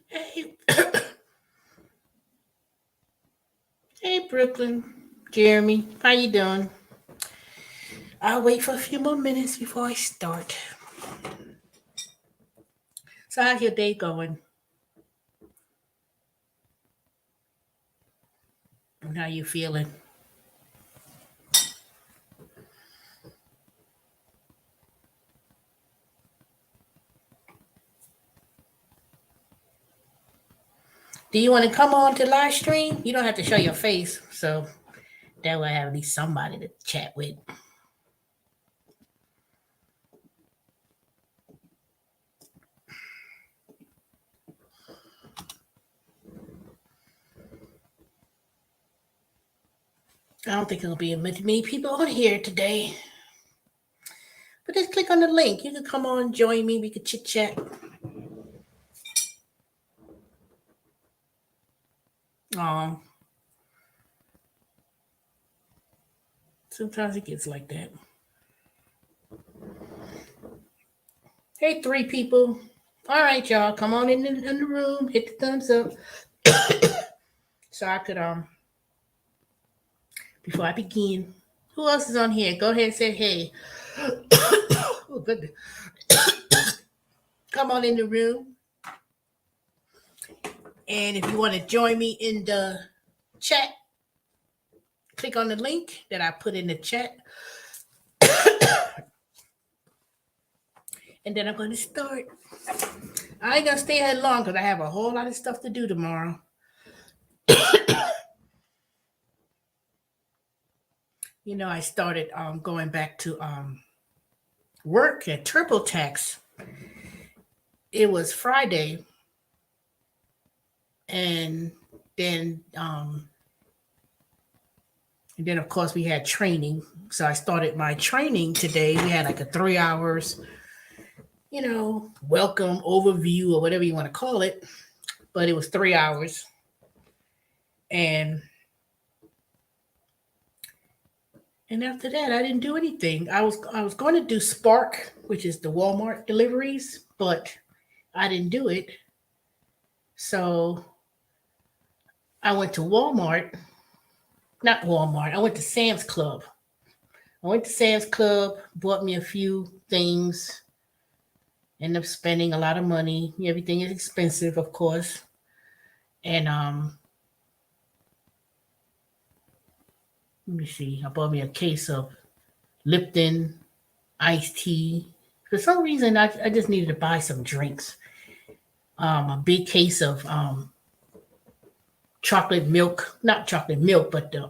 Hey, hey, Brooklyn, Jeremy, how you doing? I'll wait for a few more minutes before I start. So, how's your day going? And how you feeling? Do you want to come on to live stream? You don't have to show your face, so that way I have at least somebody to chat with. I don't think there'll be many people on here today, but just click on the link. You can come on and join me. We could chit chat. Um, Sometimes it gets like that. Hey, three people. All right, y'all, come on in the room. Hit the thumbs up so I could before I begin. Who else is on here? Go ahead and say hey. Oh, goodness. Come on in the room. And if you want to join me in the chat, click on the link that I put in the chat. And then I'm going to start. I ain't going to stay here long because I have a whole lot of stuff to do tomorrow. I started going back to work at TurboTax. It was Friday. And then of course, we had training. So I started my training today. We had like a 3 hours, welcome overview or whatever you want to call it. But it was 3 hours. And after that, I didn't do anything. I was going to do Spark, which is the Walmart deliveries, but I didn't do it. So I went to Walmart, not Walmart. I went to Sam's Club. I went to Sam's Club, bought me a few things, ended up spending a lot of money. Everything is expensive, of course. And let me see. I bought me a case of Lipton iced tea. For some reason, I just needed to buy some drinks. A big case of chocolate milk, not chocolate milk, but the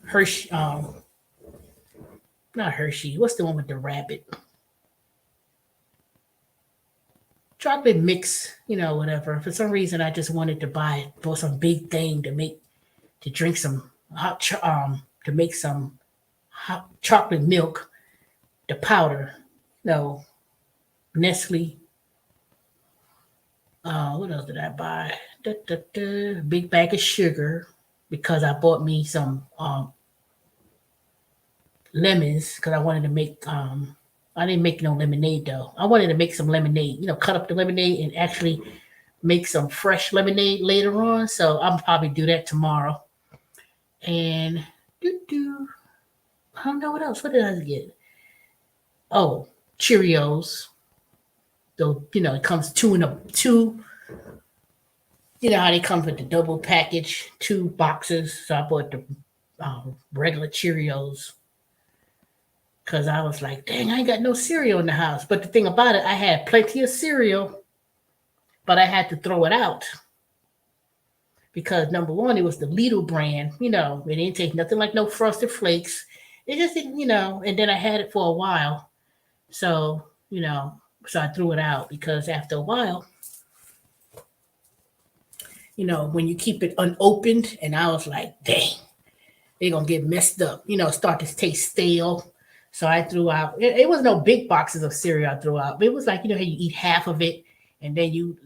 Hershey, not Hershey. What's the one with the rabbit? Chocolate mix, whatever. For some reason, I just wanted to buy it for some big thing to drink some to make some hot chocolate milk, the powder. No, Nestle. What else did I buy? Big bag of sugar because I bought me some lemons because I wanted to make. I didn't make no lemonade though. I wanted to make some lemonade. Cut up the lemonade and actually make some fresh lemonade later on. So I'll probably do that tomorrow. And I don't know what else. What did I get? Oh, Cheerios. So it comes two in a two. You know how they come with the double package, two boxes. So I bought the regular Cheerios because I was like, dang, I ain't got no cereal in the house. But the thing about it, I had plenty of cereal, but I had to throw it out because number one, it was the Lidl brand. It didn't take nothing like no Frosted Flakes. It just didn't, and then I had it for a while. So, so I threw it out because after a while, when you keep it unopened, and I was like, dang, they're gonna get messed up, start to taste stale. So I threw out it was no big boxes of cereal I threw out, but it was like, how you eat half of it and then you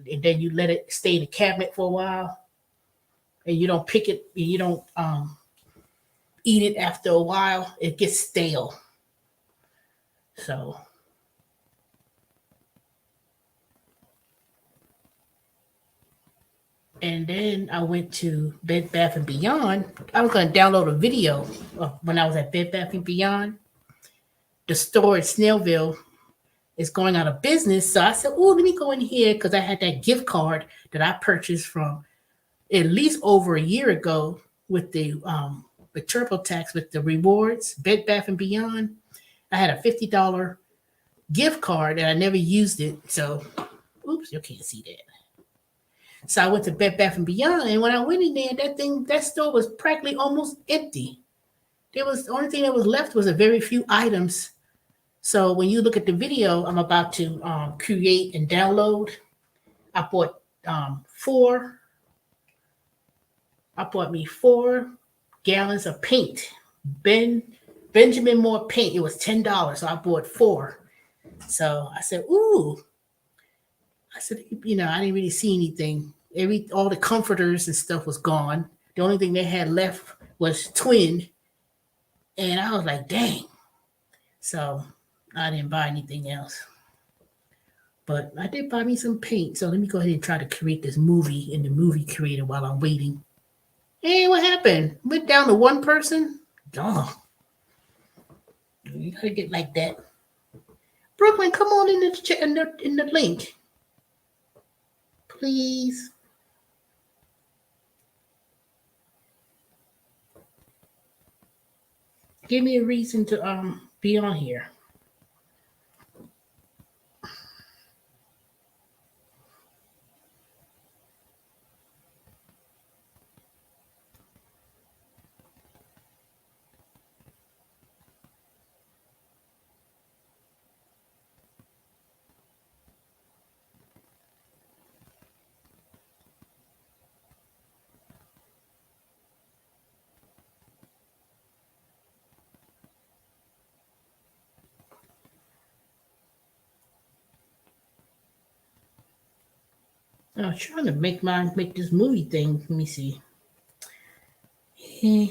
let it stay in the cabinet for a while and you don't pick it and you don't eat it after a while, it gets stale. So And then I went to Bed Bath and Beyond. I was going to download a video when I was at Bed Bath and Beyond. The store in Snellville is going out of business. So I said, oh, let me go in here because I had that gift card that I purchased from at least over a year ago with the TurboTax with the rewards, Bed Bath and Beyond. I had a $50 gift card and I never used it. So, oops, you can't see that. So I went to Bed Bath and Beyond, and when I went in there, that store was practically almost empty. There was the only thing that was left was a very few items. So when you look at the video, I'm about to create and download. I bought four. I bought me 4 gallons of paint. Benjamin Moore paint. It was $10, so I bought 4. So I said, "Ooh." I said, I didn't really see anything. All the comforters and stuff was gone. The only thing they had left was Twin, and I was like, "Dang." So I didn't buy anything else. But I did buy me some paint. So let me go ahead and try to create this movie in the movie creator while I'm waiting. Hey, what happened? Went down to one person? Oh, you gotta get like that. Brooklyn, come on in the link, please. Give me a reason to be on here. I was trying to make this movie thing. Let me see. Eh.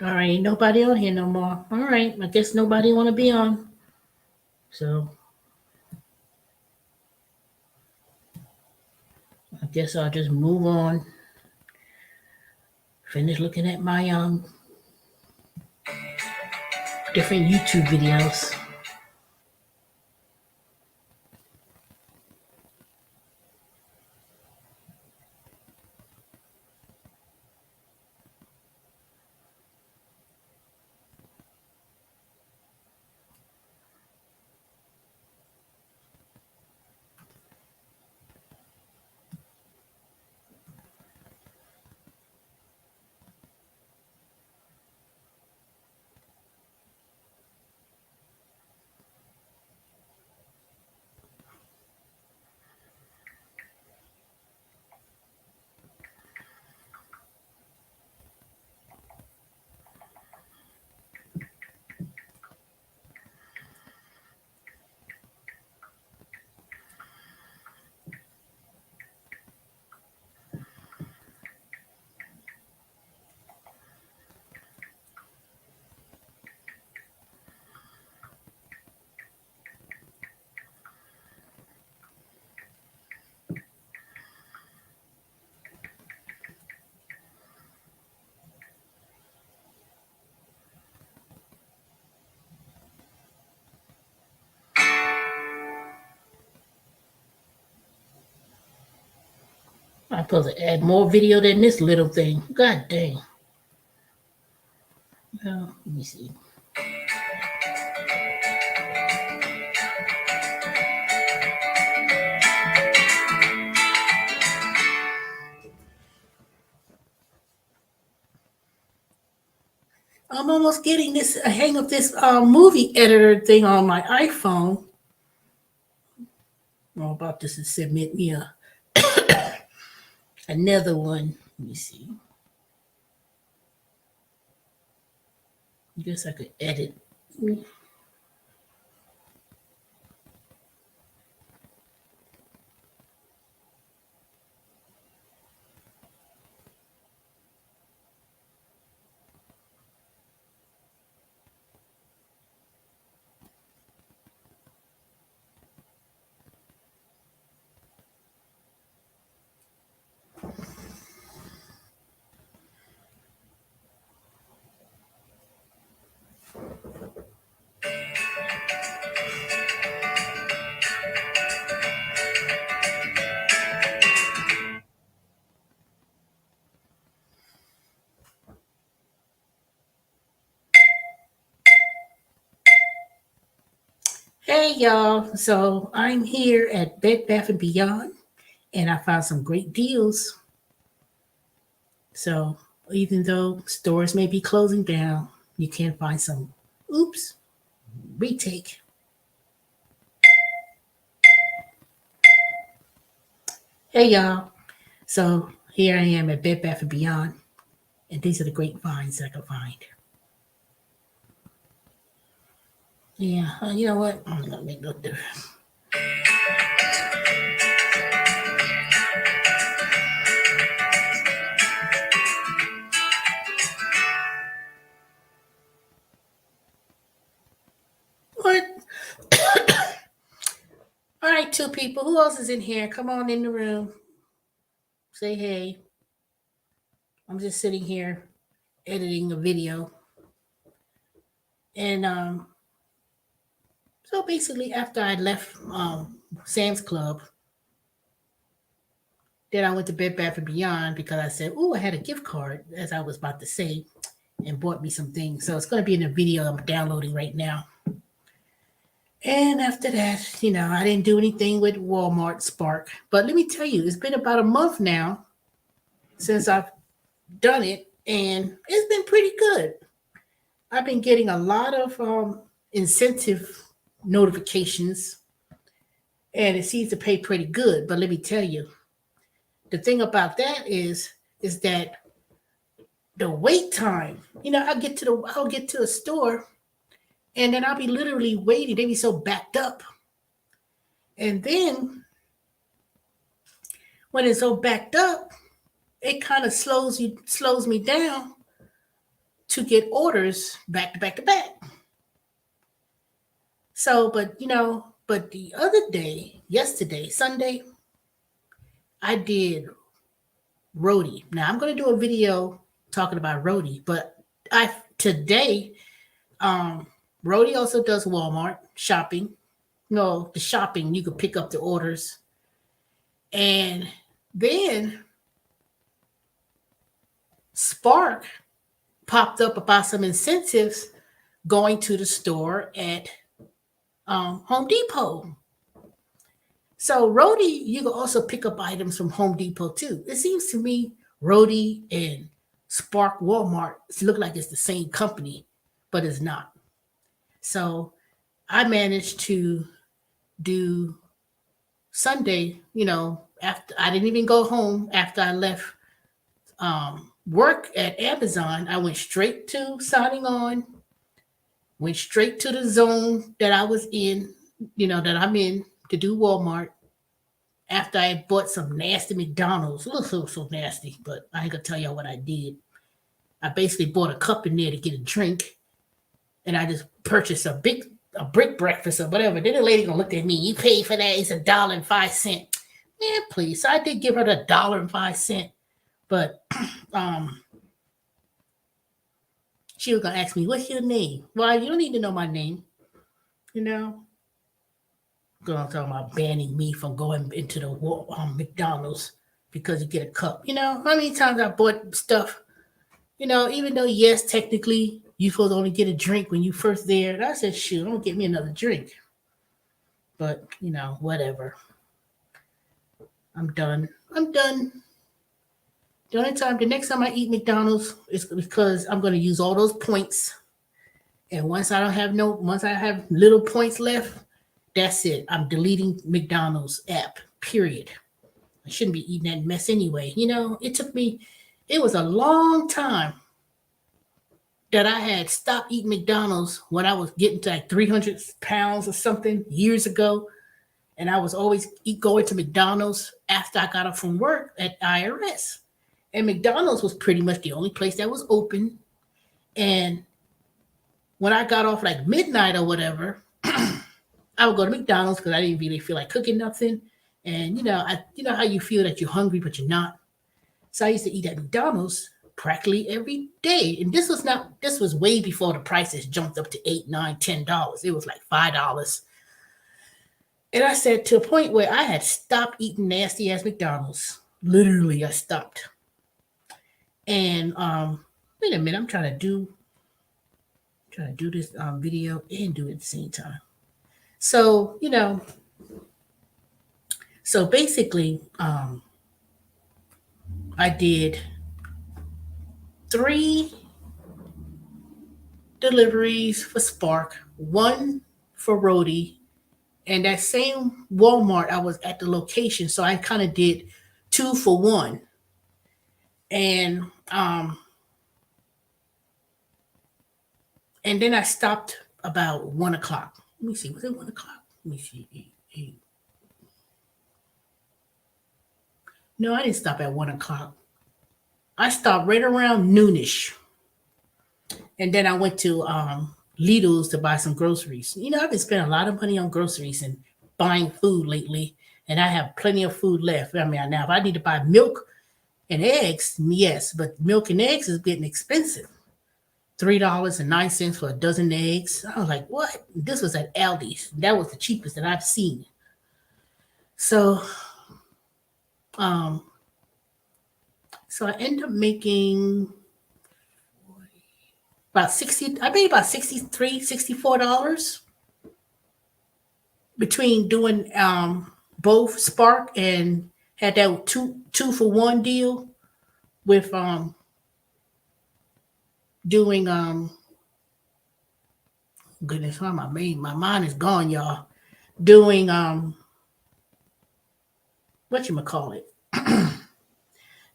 All right, ain't nobody on here no more. All right, I guess nobody want to be on. So I guess I'll just move on. Finish looking at my different YouTube videos. I'm supposed to add more video than this little thing. God dang. Well, let me see. I'm almost getting this hang of this movie editor thing on my iPhone. I'm about to submit me another one. Let me see. I guess I could edit. y'all. So I'm here at Bed Bath and Beyond, and I found some great deals. So even though stores may be closing down, you can find some. Oops, retake. Hey y'all. So here I am at Bed Bath and Beyond, and these are the great finds that I could find. Yeah, you know what? I'm gonna make no difference. What? All right, two people. Who else is in here? Come on in the room. Say hey. I'm just sitting here editing a video. And so basically, after I left Sam's Club, then I went to Bed Bath and Beyond because I said, "Oh, I had a gift card," as I was about to say, and bought me some things. So it's going to be in the video I'm downloading right now. And after that, I didn't do anything with Walmart Spark. But let me tell you, it's been about a month now since I've done it, and it's been pretty good. I've been getting a lot of incentive notifications, and it seems to pay pretty good. But let me tell you, the thing about that is that the wait time. I'll get to a store, and then I'll be literally waiting. They be so backed up, and then when it's so backed up, it kind of slows me down to get orders back to back to back. So, but the other day, yesterday, Sunday, I did Rody. Now I'm going to do a video talking about Rody, but I today, um, Rody also does Walmart shopping. No, the shopping you could pick up the orders, and then Spark popped up about some incentives going to the store at Home Depot. So Rody, you can also pick up items from Home Depot too. It seems to me Rody and Spark Walmart look like it's the same company, but it's not. So I managed to do Sunday, after I didn't even go home after I left work at Amazon. I went straight to signing on, went straight to the zone that I was in, that I'm in to do Walmart. After I bought some nasty McDonald's, it looked so nasty, but I ain't gonna tell y'all what I did. I basically bought a cup in there to get a drink, and I just purchased a brick breakfast or whatever. Then the lady gonna look at me. You paid for that? It's $1.05. Man, please. So I did give her the $1.05, but she was gonna ask me, "What's your name?" Well, you don't need to know my name, you know. Gonna talk about banning me from going into the McDonald's because you get a cup. How many times I bought stuff. Even though yes, technically you supposed to only get a drink when you first there. And I said, shoot, don't get me another drink. But whatever. I'm done. I'm done. The next time I eat McDonald's is because I'm gonna use all those points. And once I have little points left, that's it. I'm deleting McDonald's app. Period. I shouldn't be eating that mess anyway. It was a long time that I had stopped eating McDonald's when I was getting to like 300 pounds or something years ago. And I was always going to McDonald's after I got up from work at IRS. And McDonald's was pretty much the only place that was open. And when I got off like midnight or whatever, I would go to McDonald's because I didn't really feel like cooking nothing. And how you feel that you're hungry but you're not. So I used to eat at McDonald's practically every day. And this was way before the prices jumped up to $8, $9, $10. It was like $5. And I said to a point where I had stopped eating nasty ass McDonald's. Literally, I stopped. And wait a minute, I'm trying to do this video and do it at the same time. So, so basically, I did 3 deliveries for Spark, one for Rody, and that same Walmart I was at the location, so I kind of did 2 for 1. And and then I stopped about 1 o'clock. Let me see, was it 1 o'clock? Let me see. No, I didn't stop at 1 o'clock. I stopped right around noonish, and then I went to Lidl's to buy some groceries. I've been spending a lot of money on groceries and buying food lately, and I have plenty of food left. I mean, now if I need to buy milk and eggs, yes, but milk and eggs is getting expensive. $3.09 for a dozen eggs. I was like, what? This was at Aldi's. That was the cheapest that I've seen. So, um, so I ended up making about 60. I made about 63, $64 between doing both Spark and had that two for 1 deal with doing goodness, why my mind is gone, y'all. Doing what you call it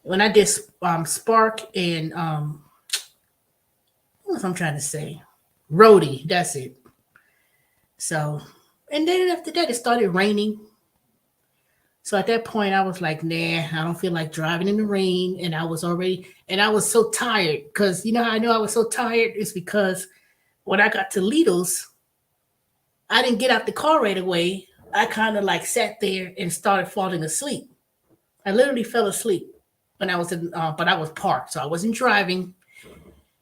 when I did Spark and what was I'm trying to say, Rody. That's it. So, and then after that, it started raining. So at that point, I was like, nah, I don't feel like driving in the rain. And I was so tired because how I know I was so tired is because when I got to Lidl's, I didn't get out the car right away. I kind of like sat there and started falling asleep. I literally fell asleep when I was but I was parked, so I wasn't driving.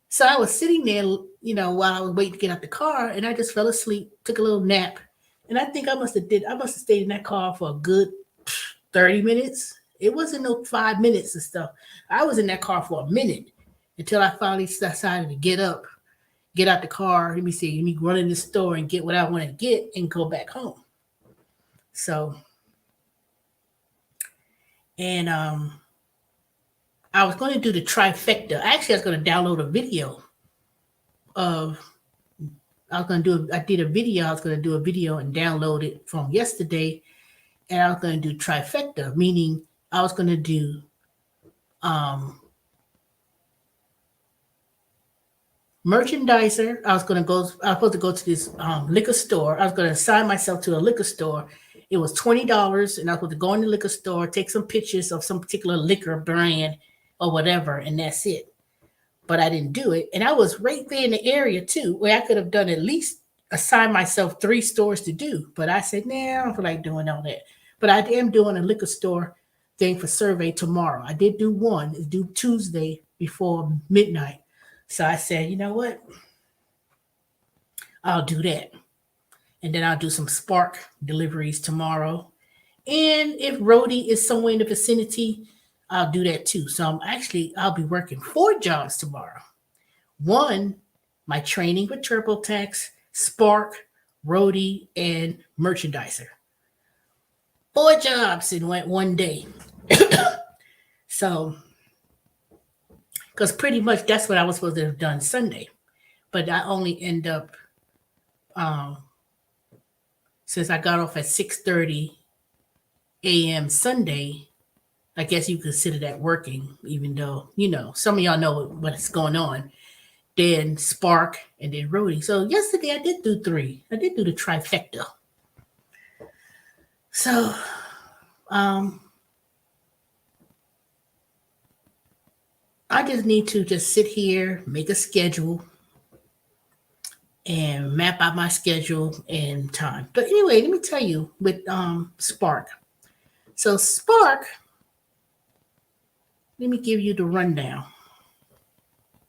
So I was sitting there, while I was waiting to get out the car, and I just fell asleep, took a little nap, and I think I must have stayed in that car for a good 30 minutes. It wasn't no 5 minutes and stuff. I was in that car for a minute until I finally decided to get up, get out the car. Let me run in the store and get what I want to get and go back home. So, and I was going to do the trifecta. Actually, I was going to download a video of. I did a video. I was going to do a video and download it from yesterday, and I was going to do trifecta, meaning I was going to do um, merchandiser. I was supposed to go to this liquor store. I was going to assign myself to a liquor store. It was $20, and I was supposed to go in the liquor store, take some pictures of some particular liquor brand or whatever, and that's it. But I didn't do it. And I was right there in the area too, where I could have done at least assign myself 3 stores to do. But I said, nah, I don't feel like doing all that. But I am doing a liquor store thing for survey tomorrow. I did do one. It's due Tuesday before midnight. So I said, you know what? I'll do that. And then I'll do some Spark deliveries tomorrow. And if Rody is somewhere in the vicinity, I'll do that too. So I'll be working 4 jobs tomorrow. One, my training with TurboTax, Spark, Rody, and Merchandiser. 4 jobs in one day. So, because pretty much that's what I was supposed to have done Sunday. But I only end up, since I got off at 6:30 a.m. Sunday, I guess you consider that working, even though, some of y'all know what's going on. Then Spark and then Rody. So yesterday I did do 3. I did do the trifecta. So, I just need to just sit here, make a schedule, and map out my schedule and time. But anyway, let me tell you with Spark. So Spark, let me give you the rundown.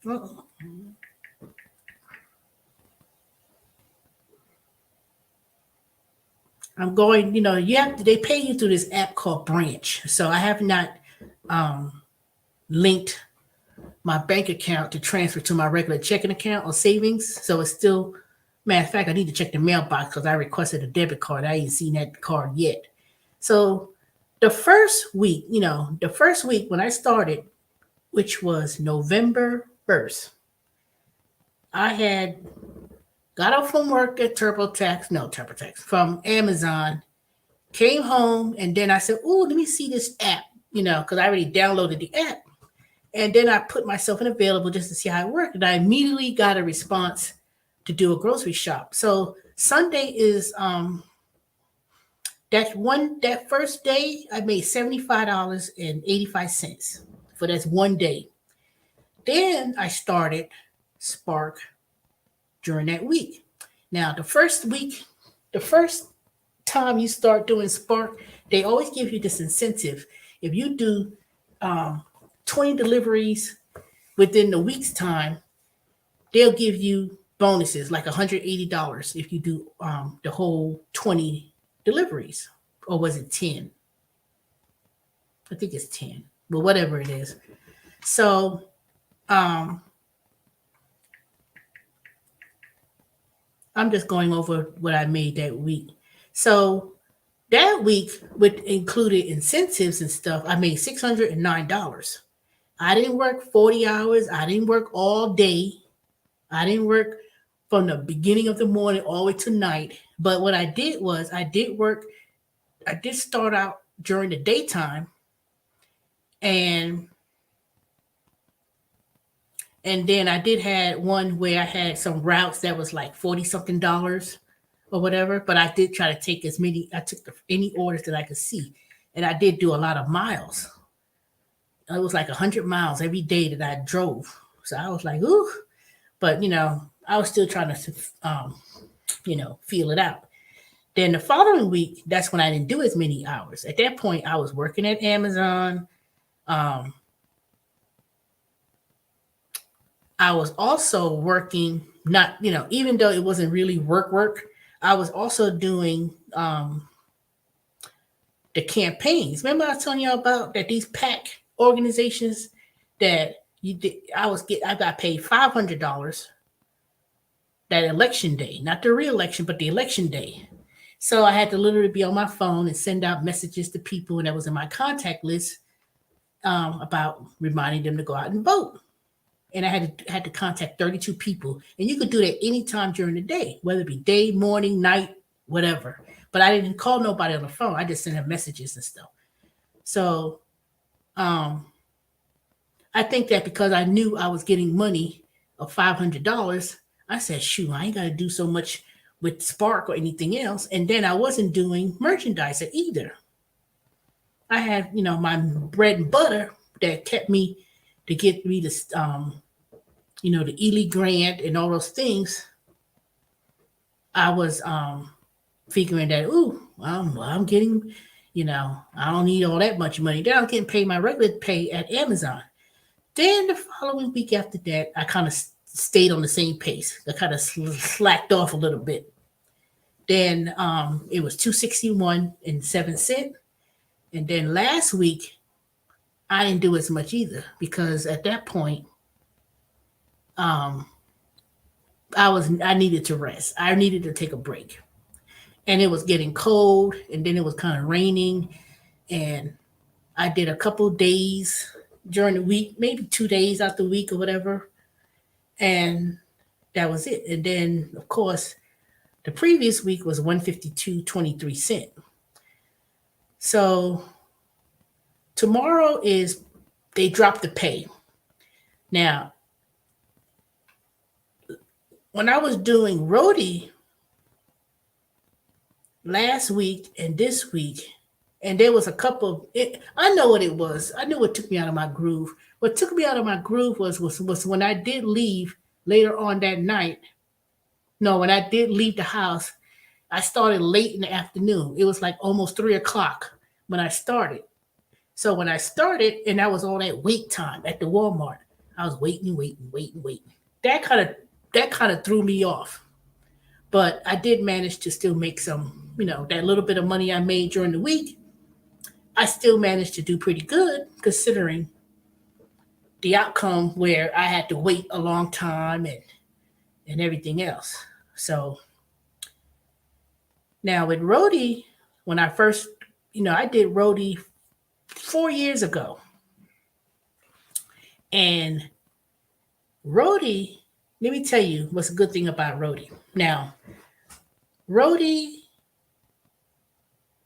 Uh-oh. I'm going, they pay you through this app called Branch. So I have not linked my bank account to transfer to my regular checking account or savings. So it's still, Matter of fact, I need to check the mailbox because I requested a debit card. I ain't seen that card yet. So the first week when I started, which was November 1st, I had got off from work at TurboTax from Amazon, came home, and then I said, "Oh, let me see this app," because I already downloaded the app. And then I put myself in available just to see how it worked. And I immediately got a response to do a grocery shop. So Sunday is that first day I made $75.85 for that one day. Then I started Spark during that week. Now the first time you start doing Spark, they always give you this incentive. If you do 20 deliveries within the week's time, they'll give you bonuses like $180 if you do the whole 20 deliveries. Or was it 10? I think it's 10, but whatever it is. So um, I'm just going over what I made that week. So that week, with included incentives and stuff, I made $609. I didn't work 40 hours. I didn't work all day. I didn't work from the beginning of the morning all the way to night. But what I did was I did start out during the daytime, and then I did had one where I had some routes that was like 40 something dollars or whatever. But I did try to take I took any orders that I could see. And I did do a lot of miles. It was like 100 miles every day that I drove. So I was like, ooh. But, I was still trying to, feel it out. Then the following week, that's when I didn't do as many hours. At that point, I was working at Amazon. Um, I was also working, not, even though it wasn't really work, I was also doing the campaigns. Remember I was telling you about that these PAC organizations that you did, I got paid $500 that election day, not the re-election, but the election day. So I had to literally be on my phone and send out messages to people, and that was in my contact list about reminding them to go out and vote. And I had to contact 32 people, and you could do that anytime during the day, whether it be day, morning, night, whatever. But I didn't call nobody on the phone. I just sent them messages and stuff. So I think that because I knew I was getting money of $500, I said, shoot, I ain't got to do so much with Spark or anything else. And then I wasn't doing merchandise either. I had, my bread and butter that kept me to get me the, the Ely grant and all those things. I was figuring that, I'm getting, I don't need all that much money. Then I'm getting paid my regular pay at Amazon. Then the following week after that, I kind of stayed on the same pace. I kind of slacked off a little bit. Then it was 261.07 and then last week I didn't do as much either because at that point I needed to rest. I needed to take a break, and it was getting cold, and then it was kind of raining, and I did a couple days during the week, maybe 2 days out the week or whatever, and that was it. And then of course the previous week was 152.23. So tomorrow is they dropped the pay. Now, when I was doing roadie last week and this week, and there was a couple. I know what it was. I knew what took me out of my groove. What took me out of my groove was when I did leave later on that night. No, when I did leave the house, I started late in the afternoon. It was like almost 3 o'clock when I started. So when I started, and that was all that wait time at the Walmart, I was waiting. That kind of threw me off. But I did manage to still make some, that little bit of money I made during the week. I still managed to do pretty good considering the outcome where I had to wait a long time and everything else. So now with Rody, when I first, I did Rody 4 years ago. And Rody, let me tell you what's a good thing about Rody. Now, Rody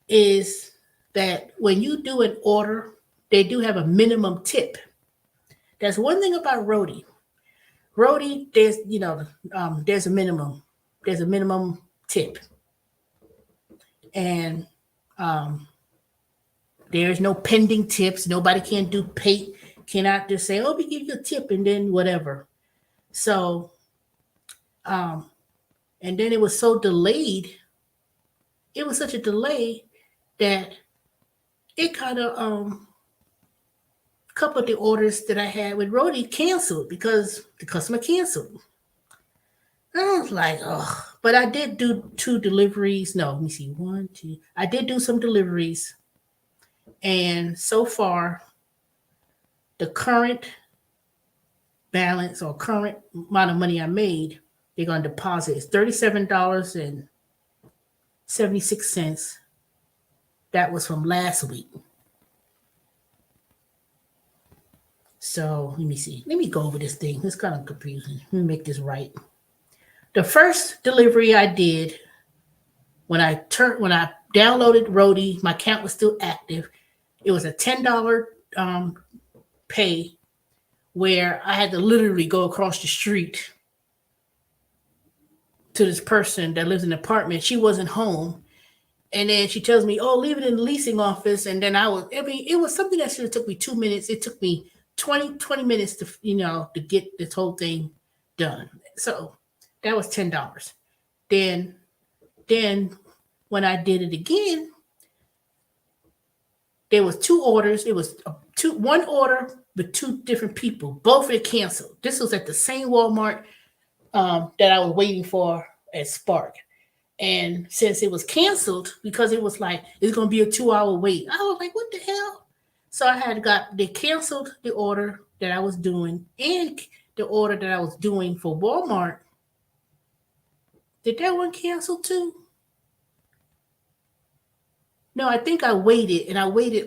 is that when you do an order, they do have a minimum tip. That's one thing about Rody. Rody, there's a minimum. There's a minimum tip, and um, there's no pending tips. Nobody can do pay. Cannot just say, "Oh, we give you a tip," and then whatever. So, um, and then it was so delayed. It was such a delay that it kind of a couple of the orders that I had with Rody canceled because the customer canceled. I was like, oh, but I did do two deliveries. No, let me see, one, two. I did do some deliveries, and so far, the current balance or current amount of money I made, they're going to deposit is $37.76. That was from last week. So let me see. Let me go over this thing. It's kind of confusing. Let me make this right. The first delivery I did when I downloaded Rody, my account was still active. It was a $10 pay where I had to literally go across the street to this person that lives in an apartment. She wasn't home. And then she tells me, "Oh, leave it in the leasing office." And then it was something that should have took me 2 minutes. It took me 20 minutes to get this whole thing done. So that was $10. Then, then when I did it again, there was two orders. It was one order with two different people. Both of it canceled. This was at the same Walmart that I was waiting for at Spark. And since it was canceled, because it was like it's gonna be a 2 hour wait, I was like, what the hell? So they canceled the order that I was doing and the order that I was doing for Walmart. Did that one cancel too? No, I think I waited and I waited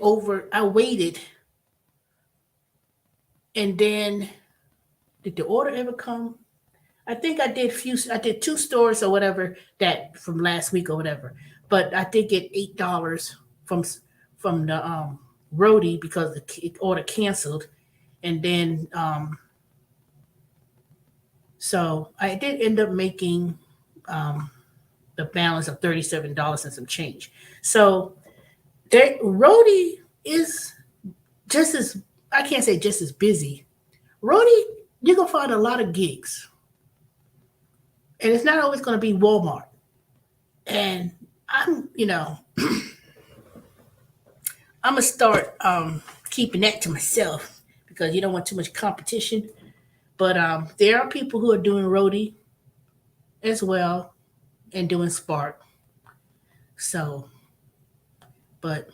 and then did the order ever come? I think I did two stores or whatever that from last week or whatever. But I did get $8 from the Rody because the order canceled. And then so I did end up making um, the balance of $37 and some change. So Rody is just as, I can't say just as busy. Rody, you're gonna find a lot of gigs. And it's not always gonna be Walmart. And I'm, I'm gonna start keeping that to myself because you don't want too much competition. But there are people who are doing Rody as well and doing Spark. So, but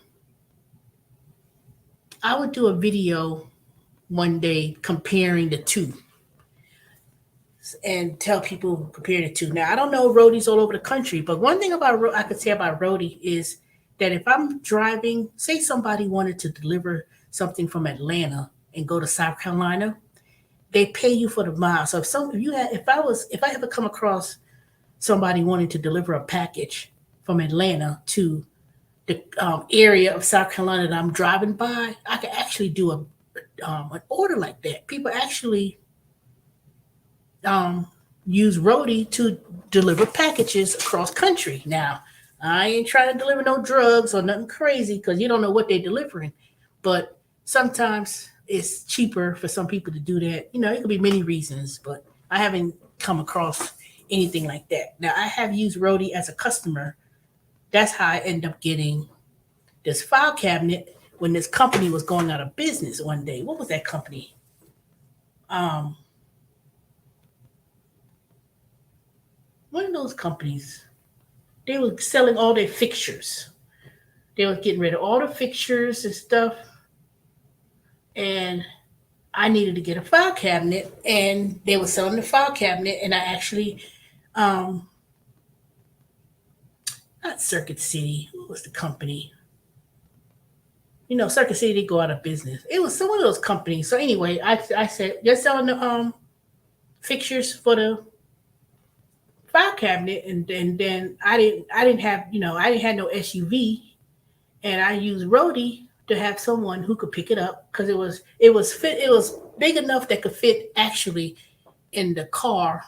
I would do a video one day comparing the two and tell people compare the two. Now I don't know roadies all over the country, but one thing I could say about roadie is that if I'm driving, say somebody wanted to deliver something from Atlanta and go to South Carolina, they pay you for the mile. So if I ever come across somebody wanting to deliver a package from Atlanta to the area of South Carolina that I'm driving by, I could actually do an order like that. People actually um, use Rody to deliver packages across country. Now, I ain't trying to deliver no drugs or nothing crazy because you don't know what they're delivering. But sometimes it's cheaper for some people to do that. It could be many reasons, but I haven't come across anything like that. Now, I have used Rody as a customer. That's how I end up getting this file cabinet when this company was going out of business one day. What was that company? Um, One of those companies. They were selling all their fixtures. They were getting rid of all the fixtures and stuff. And I needed to get a file cabinet, and they were selling the file cabinet. And I actually not Circuit City. What was the company? Circuit City did go out of business. It was some of those companies. So anyway, I said you're selling the fixtures for the file cabinet, and then I didn't have I didn't have no SUV, and I used Rody to have someone who could pick it up because it was big enough that could fit actually in the car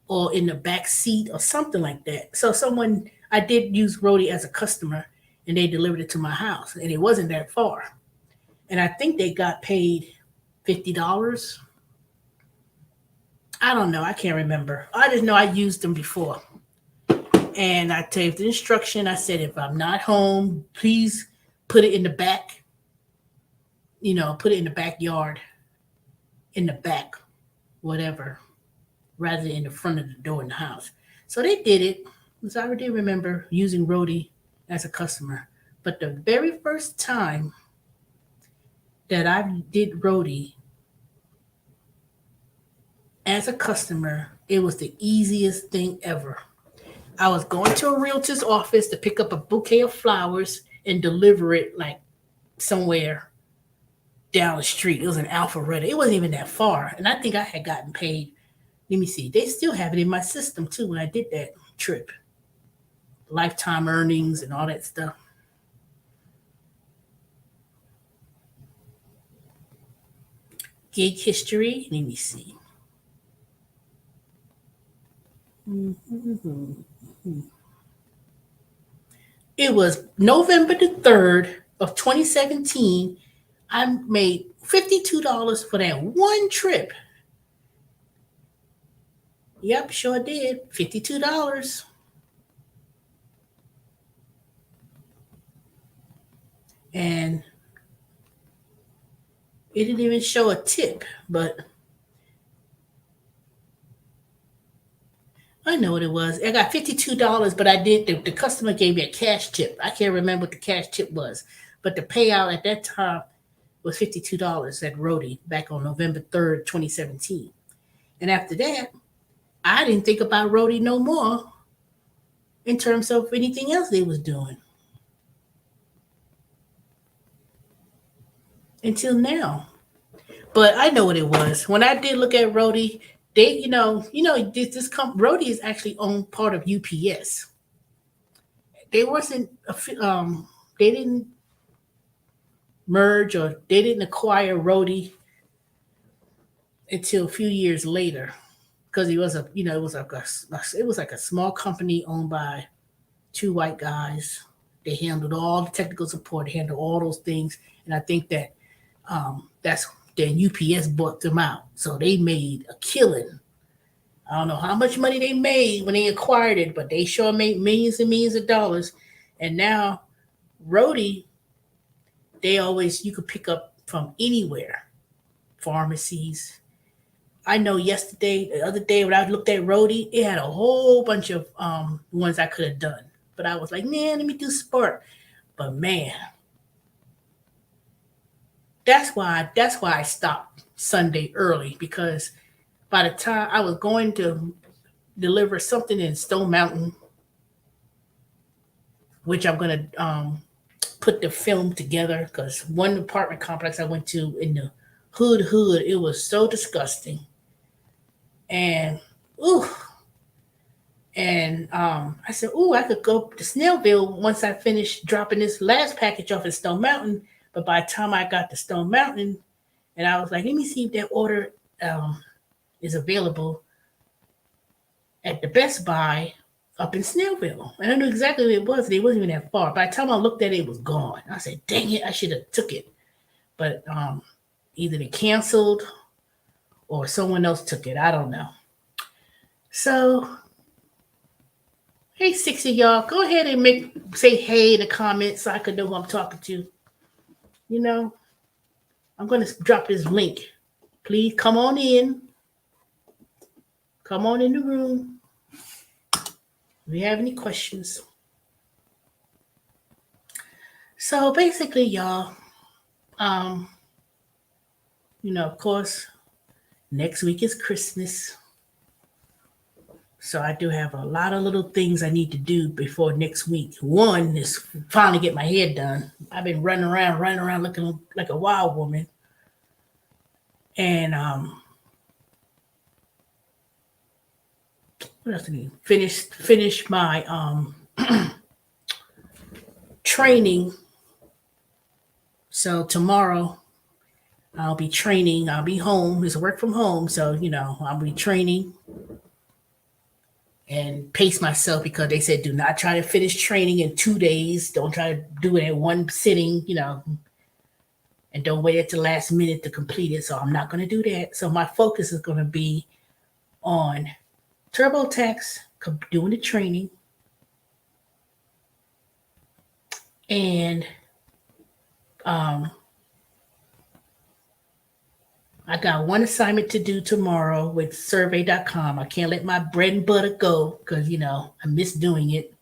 or in the back seat or something like that. So someone I did use Rody as a customer, and they delivered it to my house, and it wasn't that far, and I think they got paid $50. I don't know. I can't remember. I just know I used them before. And I gave the instruction. I said, if I'm not home, please put it in the back, put it in the backyard, in the back, whatever, rather than in the front of the door in the house. So they did it. So I already remember using Rody as a customer. But the very first time that I did Rody as a customer, it was the easiest thing ever. I was going to a realtor's office to pick up a bouquet of flowers and deliver it like somewhere down the street. It was in Alpharetta. It wasn't even that far. And I think I had gotten paid. Let me see. They still have it in my system too when I did that trip. Lifetime earnings and all that stuff. Gig history. Let me see. Mhm. It was November the 3rd of 2017. I made $52 for that one trip. Yep, sure did. $52. And it didn't even show a tip, but I know what it was. I got $52, but the customer gave me a cash tip. I can't remember what the cash tip was, but the payout at that time was $52 at Rody back on November 3rd, 2017. And after that, I didn't think about Rody no more in terms of anything else they was doing until now. But I know what it was. When I did look at Rody, they, Rody is actually owned part of UPS. They wasn't, they didn't merge or they didn't acquire Rody until a few years later because it was it was like a small company owned by two white guys. They handled all the technical support, they handled all those things, and I think that that's then UPS bought them out, so they made a killing. I don't know how much money they made when they acquired it, but they sure made millions and millions of dollars. And now Rody, they always you could pick up from anywhere, pharmacies. I know the other day when I looked at Rody, it had a whole bunch of ones I could have done, but I was like, man, let me do Spark. But man, that's why I stopped Sunday early because by the time I was going to deliver something in Stone Mountain, which I'm gonna put the film together because one apartment complex I went to in the hood, it was so disgusting. And ooh, and I said, ooh, I could go to Snellville once I finish dropping this last package off at Stone Mountain. But by the time I got to Stone Mountain, and I was like, let me see if that order is available at the Best Buy up in Snellville. And I knew exactly where it was. It wasn't even that far. By the time I looked at it, it was gone. I said, dang it, I should have took it. But either they canceled or someone else took it. I don't know. So, hey, six of y'all, go ahead and say hey in the comments so I can know who I'm talking to. You know, I'm going to drop this link. Please come on in. Come on in the room. If you have any questions. So basically, y'all, of course, next week is Christmas. So I do have a lot of little things I need to do before next week. One is finally get my hair done. I've been running around looking like a wild woman. And what else did I need? Finish my training. So tomorrow I'll be training. I'll be home. It's work from home. So, I'll be training and pace myself because they said do not try to finish training in 2 days. Don't try to do it in one sitting, and don't wait at the last minute to complete it. So I'm not going to do that. So my focus is going to be on TurboTax, doing the training, and I got one assignment to do tomorrow with survey.com. I can't let my bread and butter go because, I miss doing it.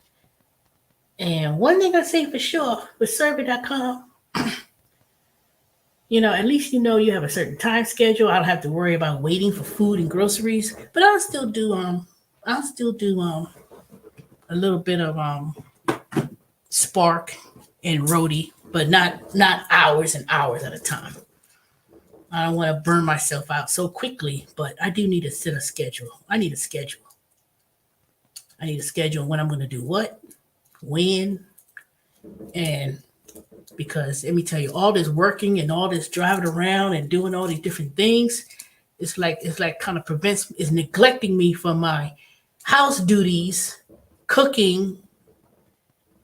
And one thing I say for sure with survey.com, at least you have a certain time schedule. I don't have to worry about waiting for food and groceries. But I'll still do a little bit of Spark and Roadie, but not hours and hours at a time. I don't want to burn myself out so quickly, but I do need to set a schedule. I need a schedule when I'm going to do what, when, and because let me tell you, all this working and all this driving around and doing all these different things, it's like kind of is neglecting me from my house duties, cooking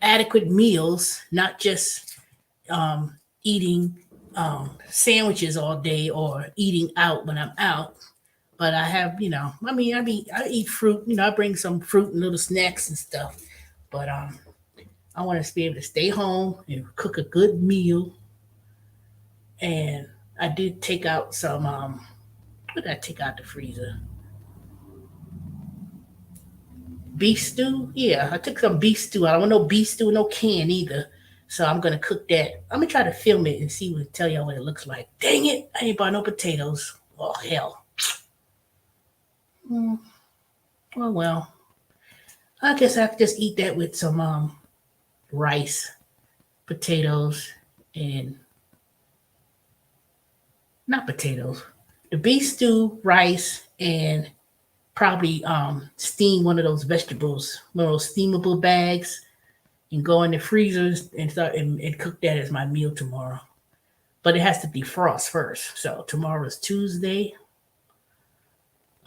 adequate meals, not just eating sandwiches all day or eating out when I'm out. But I have, I eat fruit. I bring some fruit and little snacks and stuff. But I want to be able to stay home and cook a good meal. And I did take out some. What did I take out the freezer? Beef stew. Yeah, I took some beef stew. I don't want no beef stew, no can either. So I'm gonna cook that. I'm gonna try to film it and see tell y'all what it looks like. Dang it! I ain't bought no potatoes. Oh hell. Mm, oh well. I guess I could just eat that with some rice, potatoes, and not potatoes. The beef stew, rice, and probably steam one of those vegetables, one of those steamable bags, and go in the freezers and start and cook that as my meal tomorrow. But it has to defrost first. So tomorrow is Tuesday.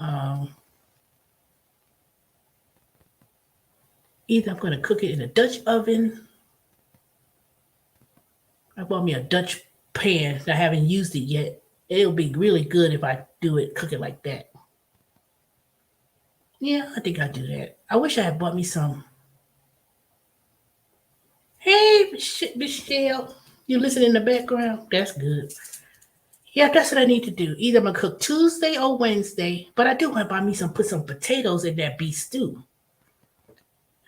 Um, Either I'm going to cook it in a Dutch oven. I bought me a Dutch pan. I haven't used it yet. It'll be really good if I cook it like that. Yeah, I think I'll do that. I wish I had bought me some. Hey, Michelle, you listen in the background? That's good. Yeah, that's what I need to do. Either I'm gonna cook Tuesday or Wednesday, but I do want to buy me put some potatoes in that beef stew.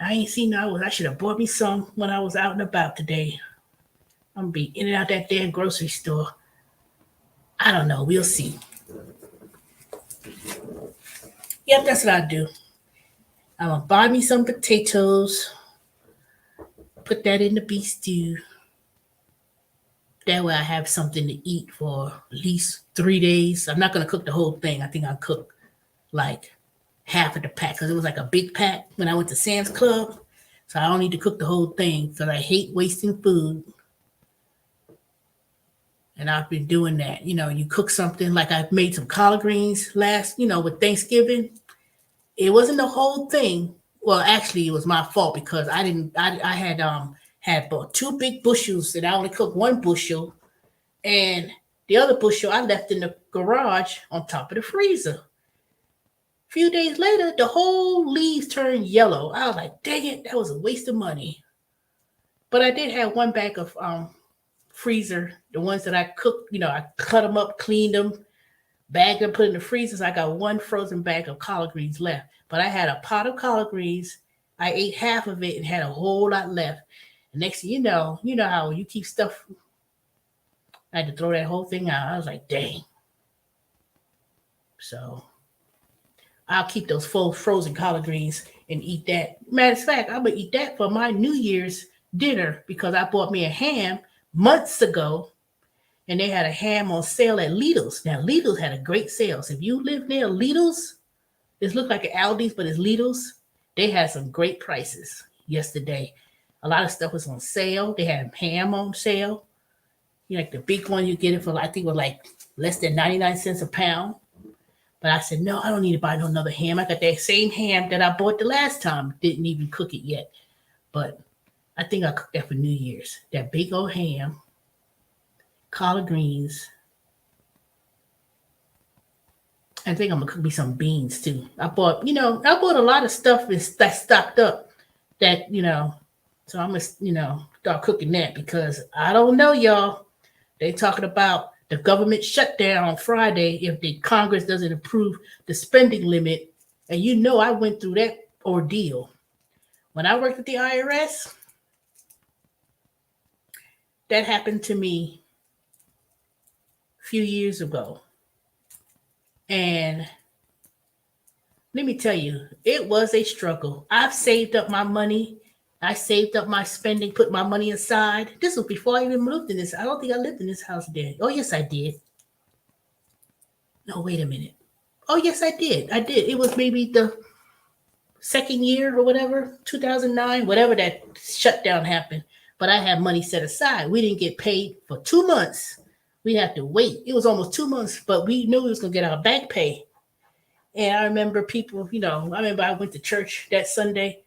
I ain't seen those. I should have bought me some when I was out and about today. I'm gonna be in and out that damn grocery store. I don't know. We'll see. Yep, that's what I do. I'm gonna buy me some potatoes, put that in the beef stew. That way I have something to eat for at least 3 days. I'm not gonna cook the whole thing. I think I'll cook like half of the pack because it was like a big pack when I went to Sam's Club. So I don't need to cook the whole thing because I hate wasting food. And I've been doing that. You cook something like I made some collard greens with Thanksgiving. It wasn't the whole thing. Well, actually, it was my fault because I didn't. I had bought 2 big bushels and I only cooked 1 bushel, and the other bushel I left in the garage on top of the freezer. A few days later, the whole leaves turned yellow. I was like, dang it, that was a waste of money. But I did have 1 bag of freezer, the ones that I cooked. I cut them up, cleaned them, bagged them, put in the freezer. So I got 1 frozen bag of collard greens left. But I had a pot of collard greens. I ate half of it and had a whole lot left. And next thing you know how you keep stuff. I had to throw that whole thing out. I was like, dang. So I'll keep those full frozen collard greens and eat that. Matter of fact, I'm gonna eat that for my New Year's dinner because I bought me a ham months ago, and they had a ham on sale at Lidl's. Now Lidl's had a great sale. So if you live near Lidl's, it looked like an Aldi's, but it's Lidl's. They had some great prices yesterday. A lot of stuff was on sale. They had ham on sale. You know, like the big one, you get it for I think it was like less than 99 cents a pound. But I said, no, I don't need to buy no another ham. I got that same ham that I bought the last time. Didn't even cook it yet. But I think I cooked that for New Year's. That big old ham, collard greens. I think I'm gonna cook me some beans too. I bought a lot of stuff that's stocked up that, so I'm gonna, start cooking that because I don't know, y'all. They talking about the government shutdown on Friday if the Congress doesn't approve the spending limit. And I went through that ordeal. When I worked at the IRS, that happened to me a few years ago. And let me tell you, it was a struggle. I've saved up my money. I saved up my spending, put my money aside. This was before I even moved in this. I don't think I lived in this house then. Oh, yes, I did. No, wait a minute. Oh, yes, I did. I did. It was maybe the second year or whatever, 2009, whatever that shutdown happened. But I had money set aside. We didn't get paid for 2 months. We had to wait. It was almost 2 months, but we knew we was going to get our back pay. And I remember people, I went to church that Sunday.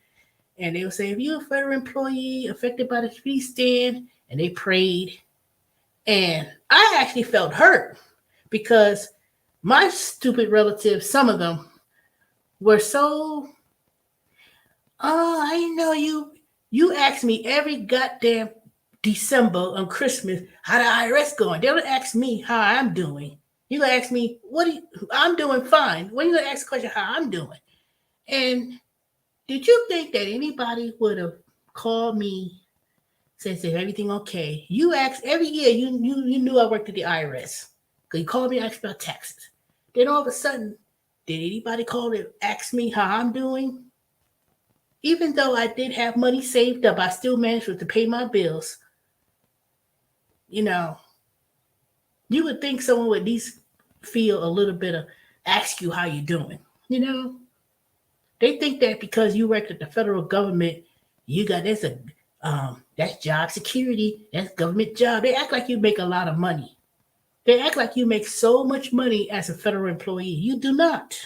And they would say, if you're a federal employee affected by the feast stand, and they prayed. And I actually felt hurt because my stupid relatives, some of them, were so, I know you ask me every goddamn December on Christmas how the IRS going. They don't ask me how I'm doing. You gonna ask me, I'm doing fine. When you gonna ask the question how I'm doing? And did you think that anybody would have called me, said everything okay? You asked every year. You knew I worked at the IRS because you called me, asked about taxes. Then all of a sudden, did anybody call and ask me how I'm doing? Even though I did have money saved up, I still managed to pay my bills. You would think someone would at least feel a little bit of ask you how you're doing. They think that because you work at the federal government, that's job security, that's government job. They act like you make a lot of money. They act like you make so much money as a federal employee. You do not.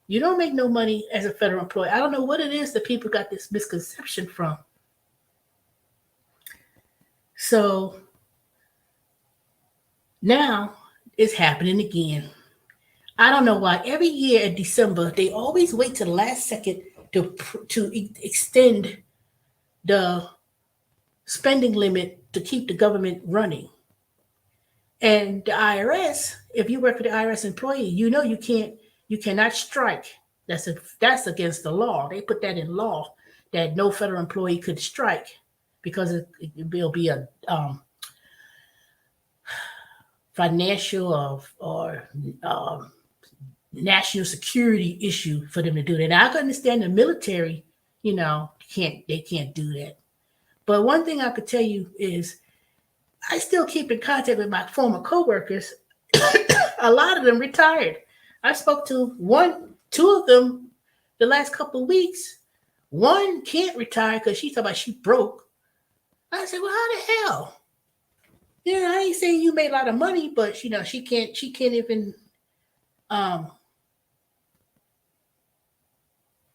You don't make no money as a federal employee. I don't know what it is that people got this misconception from. So now it's happening again. I don't know why. Every year in December, they always wait to the last second to extend the spending limit to keep the government running. And the IRS, if you work for the IRS employee, you cannot strike. That's against the law. They put that in law that no federal employee could strike because it will be a financial or national security issue for them to do that. Now, I can understand the military, they can't do that. But one thing I could tell you is I still keep in contact with my former coworkers. A lot of them retired. I spoke to two of them the last couple of weeks. One can't retire because she thought she broke. I said, well, how the hell? I ain't saying you made a lot of money, but she can't even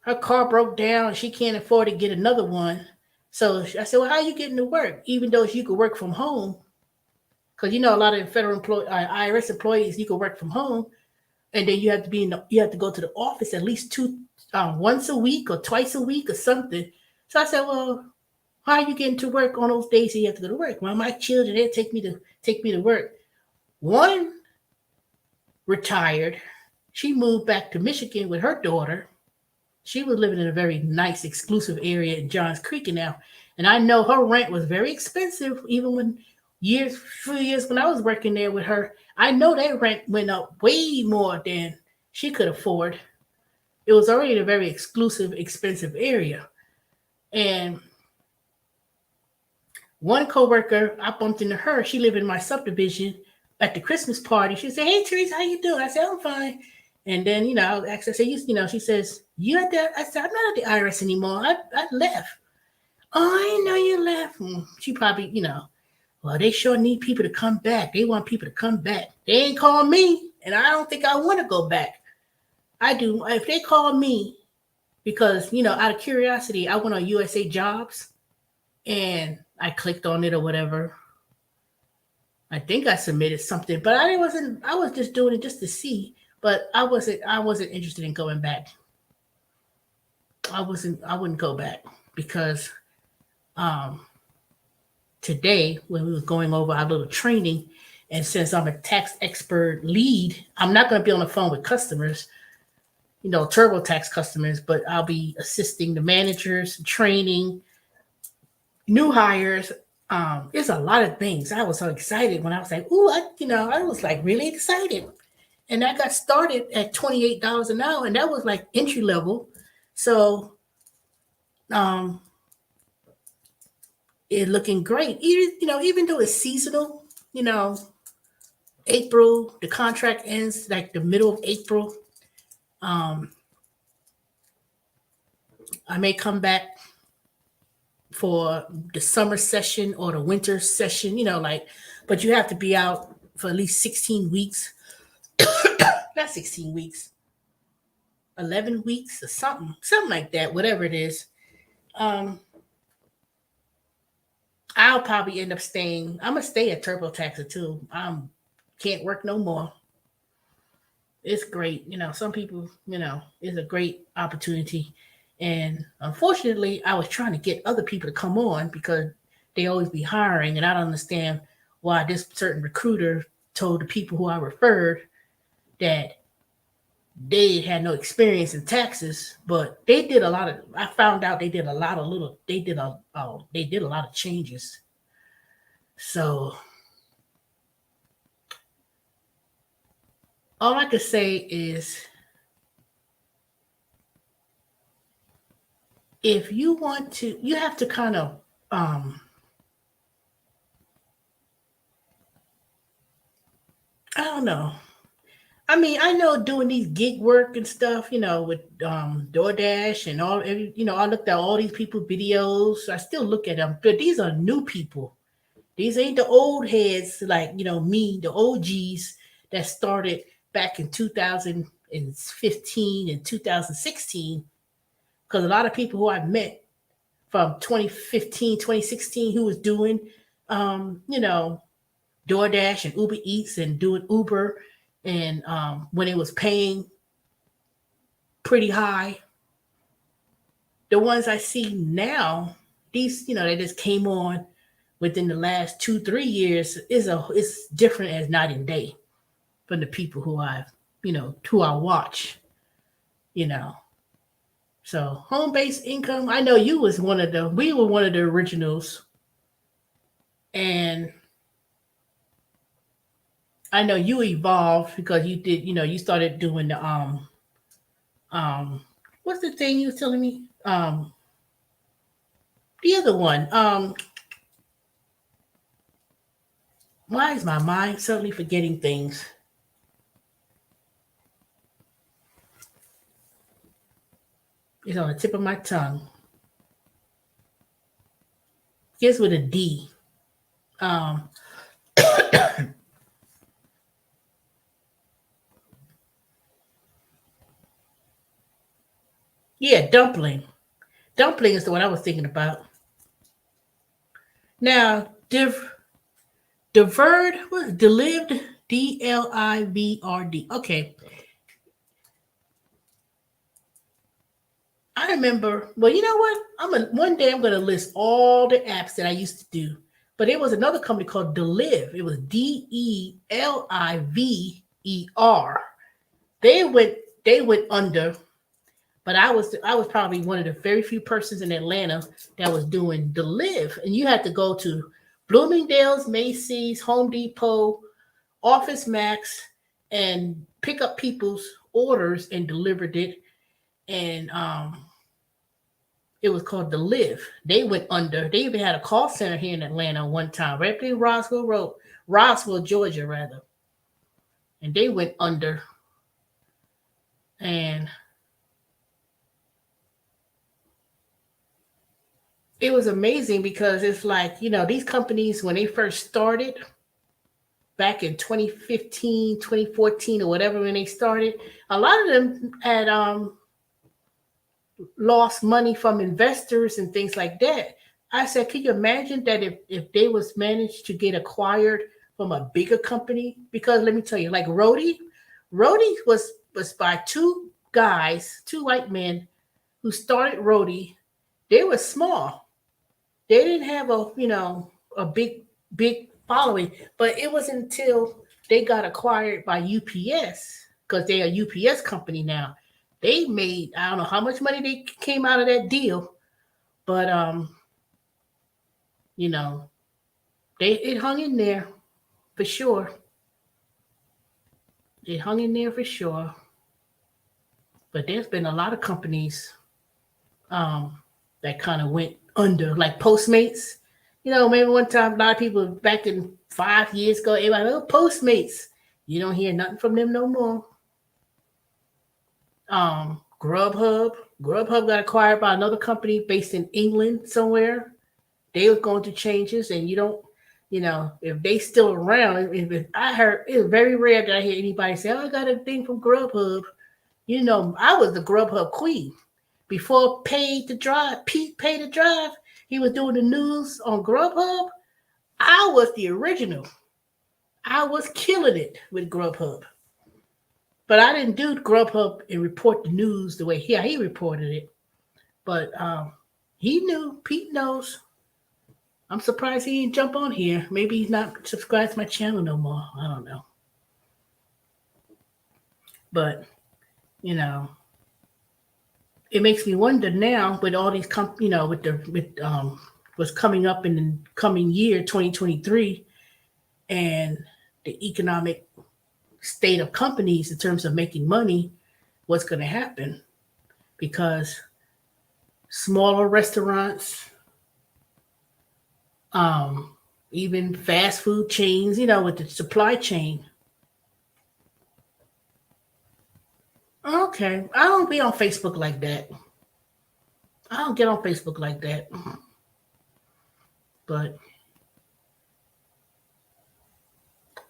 her car broke down. She can't afford to get another one. So I said, well, how are you getting to work? Even though you could work from home. Because, a lot of federal IRS employees, you could work from home. And then you have to go to the office at least once a week or twice a week or something. So I said, well, how are you getting to work on those days that you have to go to work? Well, my children, they take me to work. One retired. She moved back to Michigan with her daughter. She was living in a very nice, exclusive area in Johns Creek now. And I know her rent was very expensive, even few years when I was working there with her. I know that rent went up way more than she could afford. it was already in a very exclusive, expensive area. And one coworker, I bumped into her. She lived in my subdivision at the Christmas party. She said, "Hey, Teresa, how you doing?" I said, "I'm fine." And then, I asked her, I said, she says, "You at that?" I said, "I'm not at the IRS anymore. I left." "Oh, I didn't know you left." She probably, well, they sure need people to come back. They want people to come back. They ain't call me, and I don't think I want to go back. I do. If they call me, because, out of curiosity, I went on USA Jobs and I clicked on it or whatever. I think I submitted something, but I was just doing it just to see, but I wasn't interested in going back. I wouldn't go back because um today when we were going over our little training, and since I'm a tax expert lead, I'm not going to be on the phone with customers, TurboTax customers, but I'll be assisting the managers, training new hires. There's a lot of things. I was so excited when I was like, "Ooh," I was like really excited. And I got started at $28 an hour, and that was like entry level. So um, it's looking great. Even though it's seasonal, you know, April, the contract ends like the middle of April. Um, I may come back for the summer session or the winter session, but you have to be out for at least 16 weeks. Not 16 weeks, 11 weeks or something like that, whatever it is. Um, I'll probably end up staying. I'm gonna stay at TurboTax too. Can't work no more. It's great. Some people, it's a great opportunity. And unfortunately, I was trying to get other people to come on because they always be hiring, and I don't understand why this certain recruiter told the people who I referred that they had no experience in taxes, but they did a lot of. I found out they did a lot of little. They did a lot of changes. So all I could say is, if you want to, you have to kind of, um, I don't know. I mean, I know doing these gig work and stuff, with DoorDash and I looked at all these people videos. I still look at them, but these are new people. These ain't the old heads like, me, the OGs that started back in 2015 and 2016. Because a lot of people who I've met from 2015, 2016, who was doing, um, you know, DoorDash and Uber Eats and doing Uber, and when it was paying pretty high. The ones I see now, these, they just came on within the last 2, 3 years, is different as night and day from the people who I watch, you know. So home based income, I know we were one of the originals, and I know you evolved because you did, you started doing the um what's the thing you was telling me? The other one. Why is my mind suddenly forgetting things? It's on the tip of my tongue. Guess with a D. Um yeah, dumpling. Dumpling is the one I was thinking about. Now, Deferred, what delived, DLIVRD. Okay, I remember. Well, you know what? One day I'm gonna list all the apps that I used to do. But there was another company called Deliv. It was DELIVER. They went they went under, but I was probably one of the very few persons in Atlanta that was doing Deliv, and you had to go to Bloomingdale's, Macy's, Home Depot, Office Max, and pick up people's orders and delivered it. and it was called The Live. They went under. They even had a call center here in Atlanta one time, right there in Roswell, Georgia, rather. And they went under. And it was amazing because it's like, these companies, when they first started back in 2015, 2014, or whatever, when they started, a lot of them had lost money from investors and things like that. I said, can you imagine that if they was managed to get acquired from a bigger company? Because let me tell you, like Rhodey was by two guys, two white men who started Rhodey. They were small. They didn't have a big following, but it wasn't until they got acquired by UPS, because they're a UPS company now. They made, I don't know how much money they came out of that deal, but you know, it hung in there for sure. It hung in there for sure. But there's been a lot of companies um, that kind of went under, like Postmates. Maybe one time, a lot of people back in 5 years ago, everybody, oh, Postmates. You don't hear nothing from them no more. Grubhub. Grubhub got acquired by another company based in England somewhere. They were going through changes, and you don't, if they still around. If I heard, it's very rare that I hear anybody say, "Oh, I got a thing from Grubhub." I was the Grubhub queen before Pete Paid to Drive. He was doing the news on Grubhub. I was the original. I was killing it with Grubhub. But I didn't do Grubhub and report the news the way he reported it. But he knew. Pete knows. I'm surprised he didn't jump on here. Maybe he's not subscribed to my channel no more. I don't know. But, it makes me wonder now with all these, with what's coming up in the coming year, 2023, and the economic state of companies in terms of making money, what's going to happen? Because smaller restaurants, even fast food chains, with the supply chain. Okay, I don't be on Facebook like that. I don't get on Facebook like that. But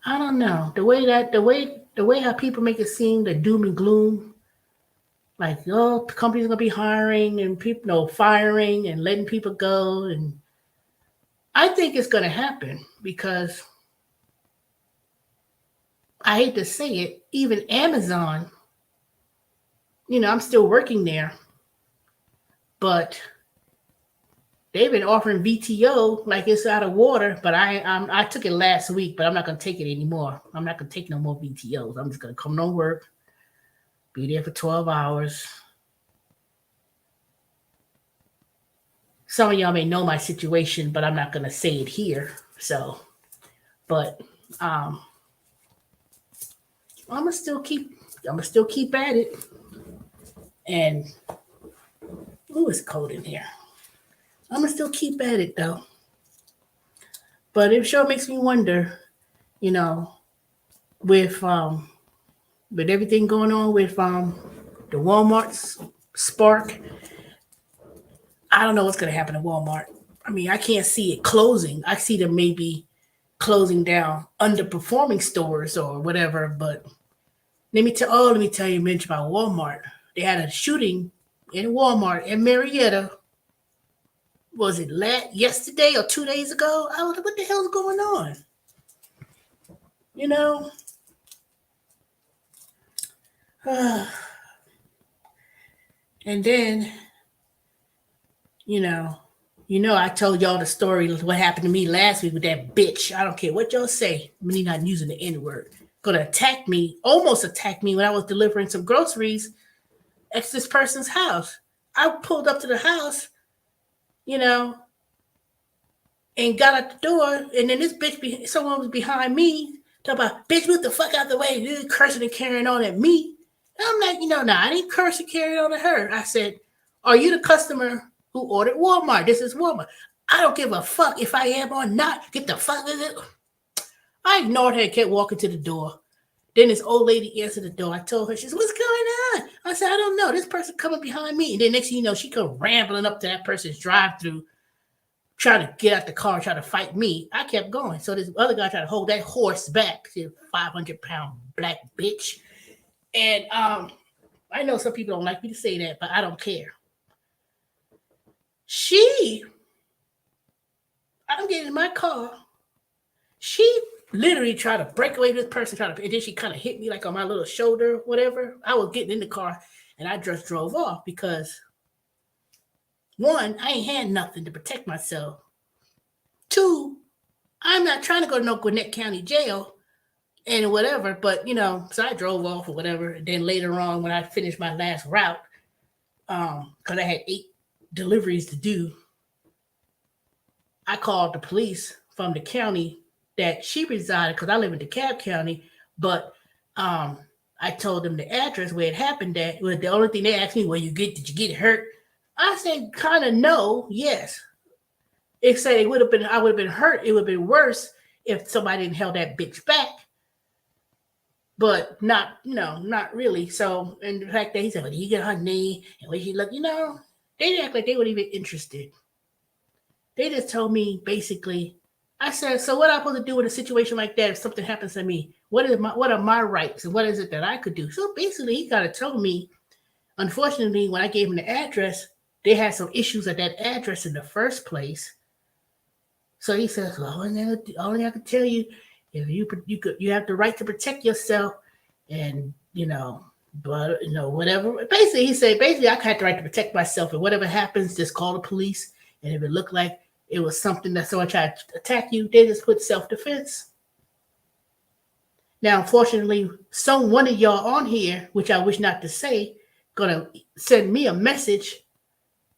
I don't know the way how people make it seem, the doom and gloom, like, oh, companies are gonna be hiring and people, firing and letting people go, and I think it's gonna happen because I hate to say it, even Amazon. I'm still working there, but they've been offering VTO like it's out of water. But I took it last week, but I'm not gonna take it anymore. I'm not gonna take no more VTOs. I'm just gonna come to work, be there for 12 hours. Some of y'all may know my situation, but I'm not gonna say it here. So, but I'm gonna still keep at it. And it's cold in here. I'm gonna still keep at it though. But it sure makes me wonder, with everything going on with the Walmart's Spark. I don't know what's gonna happen to Walmart. I mean, I can't see it closing. I see them maybe closing down underperforming stores or whatever. But let me tell you, Mitch, about Walmart. They had a shooting in Walmart in Marietta. Was it yesterday or 2 days ago? I was like, what the hell's going on? And then, I told y'all the story of what happened to me last week with that bitch. I don't care what y'all say. Me not using the N-word. Gonna almost attack me when I was delivering some groceries at this person's house. I pulled up to the house, and got out the door, and then this bitch, someone was behind me, talking about, bitch, move the fuck out the way, cursing and carrying on at me. I'm like, no, I didn't curse and carry on to her. I said, are you the customer who ordered Walmart? This is Walmart. I don't give a fuck if I am or not. Get the fuck. I ignored her and kept walking to the door. Then this old lady answered the door. I told her, she said, what's going on? I said, I don't know. This person coming behind me. And then next thing you know, she come rambling up to that person's drive-through, trying to get out the car, trying to fight me. I kept going. So this other guy tried to hold that horse back, 500-pound black bitch. And I know some people don't like me to say that, but I don't care. I'm getting in my car. She literally tried to break away with this person, and then she kind of hit me like on my little shoulder, whatever. I was getting in the car and I just drove off because, one, I ain't had nothing to protect myself. Two, I'm not trying to go to no Gwinnett County jail and whatever, but so I drove off or whatever. And then later on, when I finished my last route, because I had 8 deliveries to do, I called the police from the county that she resided, because I live in DeKalb County, but I told them the address where it happened at. Well, the only thing they asked me, did you get hurt? I said, kind of no, yes. It said I would have been hurt. It would have been worse if somebody didn't held that bitch back. But not really. So, and the fact that he said, well, did you get her name? And when she looked, they didn't act like they were even interested. They just told me basically, I said, so what am I supposed to do in a situation like that if something happens to me? What are my rights and what is it that I could do? So basically, he got to tell me, unfortunately, when I gave him the address, they had some issues at that address in the first place. So he says, well, only I can tell you, if you have the right to protect yourself, and whatever. Basically, he said, I had the right to protect myself, and whatever happens, just call the police. And if it looked like it was something that someone tried to attack you, they just put self-defense. Now, unfortunately, one of y'all on here, which I wish not to say, gonna send me a message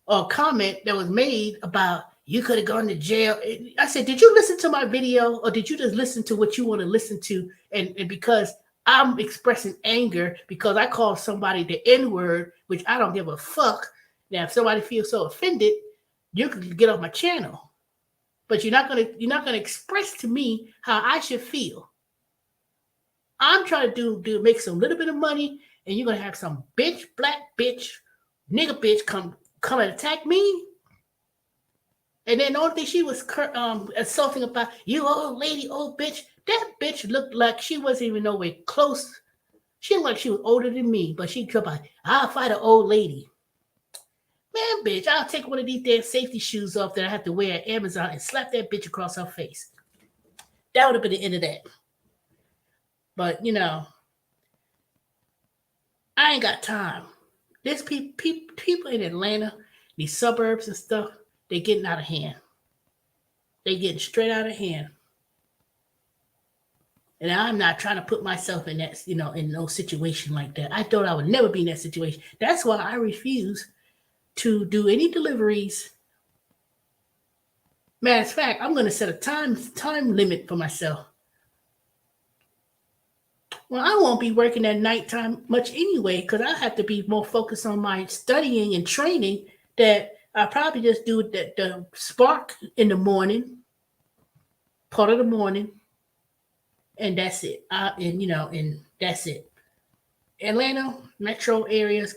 or comment that was made about you could have gone to jail. I said, did you listen to my video, or did you just listen to what you want to listen to? And because I'm expressing anger because I called somebody the N-word, which I don't give a fuck. Now, if somebody feels so offended, you can get off my channel. But you're not gonna express to me how I should feel. I'm trying to make some little bit of money, and you're gonna have some bitch, black bitch, nigga bitch come and attack me. And then the only thing she was assaulting about, you old lady, old bitch. That bitch looked like she wasn't even nowhere close. She looked like she was older than me, but she come by, I'll fight an old lady. Man, bitch, I'll take one of these damn safety shoes off that I have to wear at Amazon and slap that bitch across her face. That would have been the end of that. But, I ain't got time. There's people in Atlanta, these suburbs and stuff, they're getting out of hand. They're getting straight out of hand. And I'm not trying to put myself in that, in no situation like that. I thought I would never be in that situation. That's why I refuse to do any deliveries. Matter of fact, I'm going to set a time limit for myself. Well, I won't be working at nighttime much anyway, because I have to be more focused on my studying and training. That I probably just do the Spark in the morning, part of the morning, and that's it. And that's it. Atlanta metro area is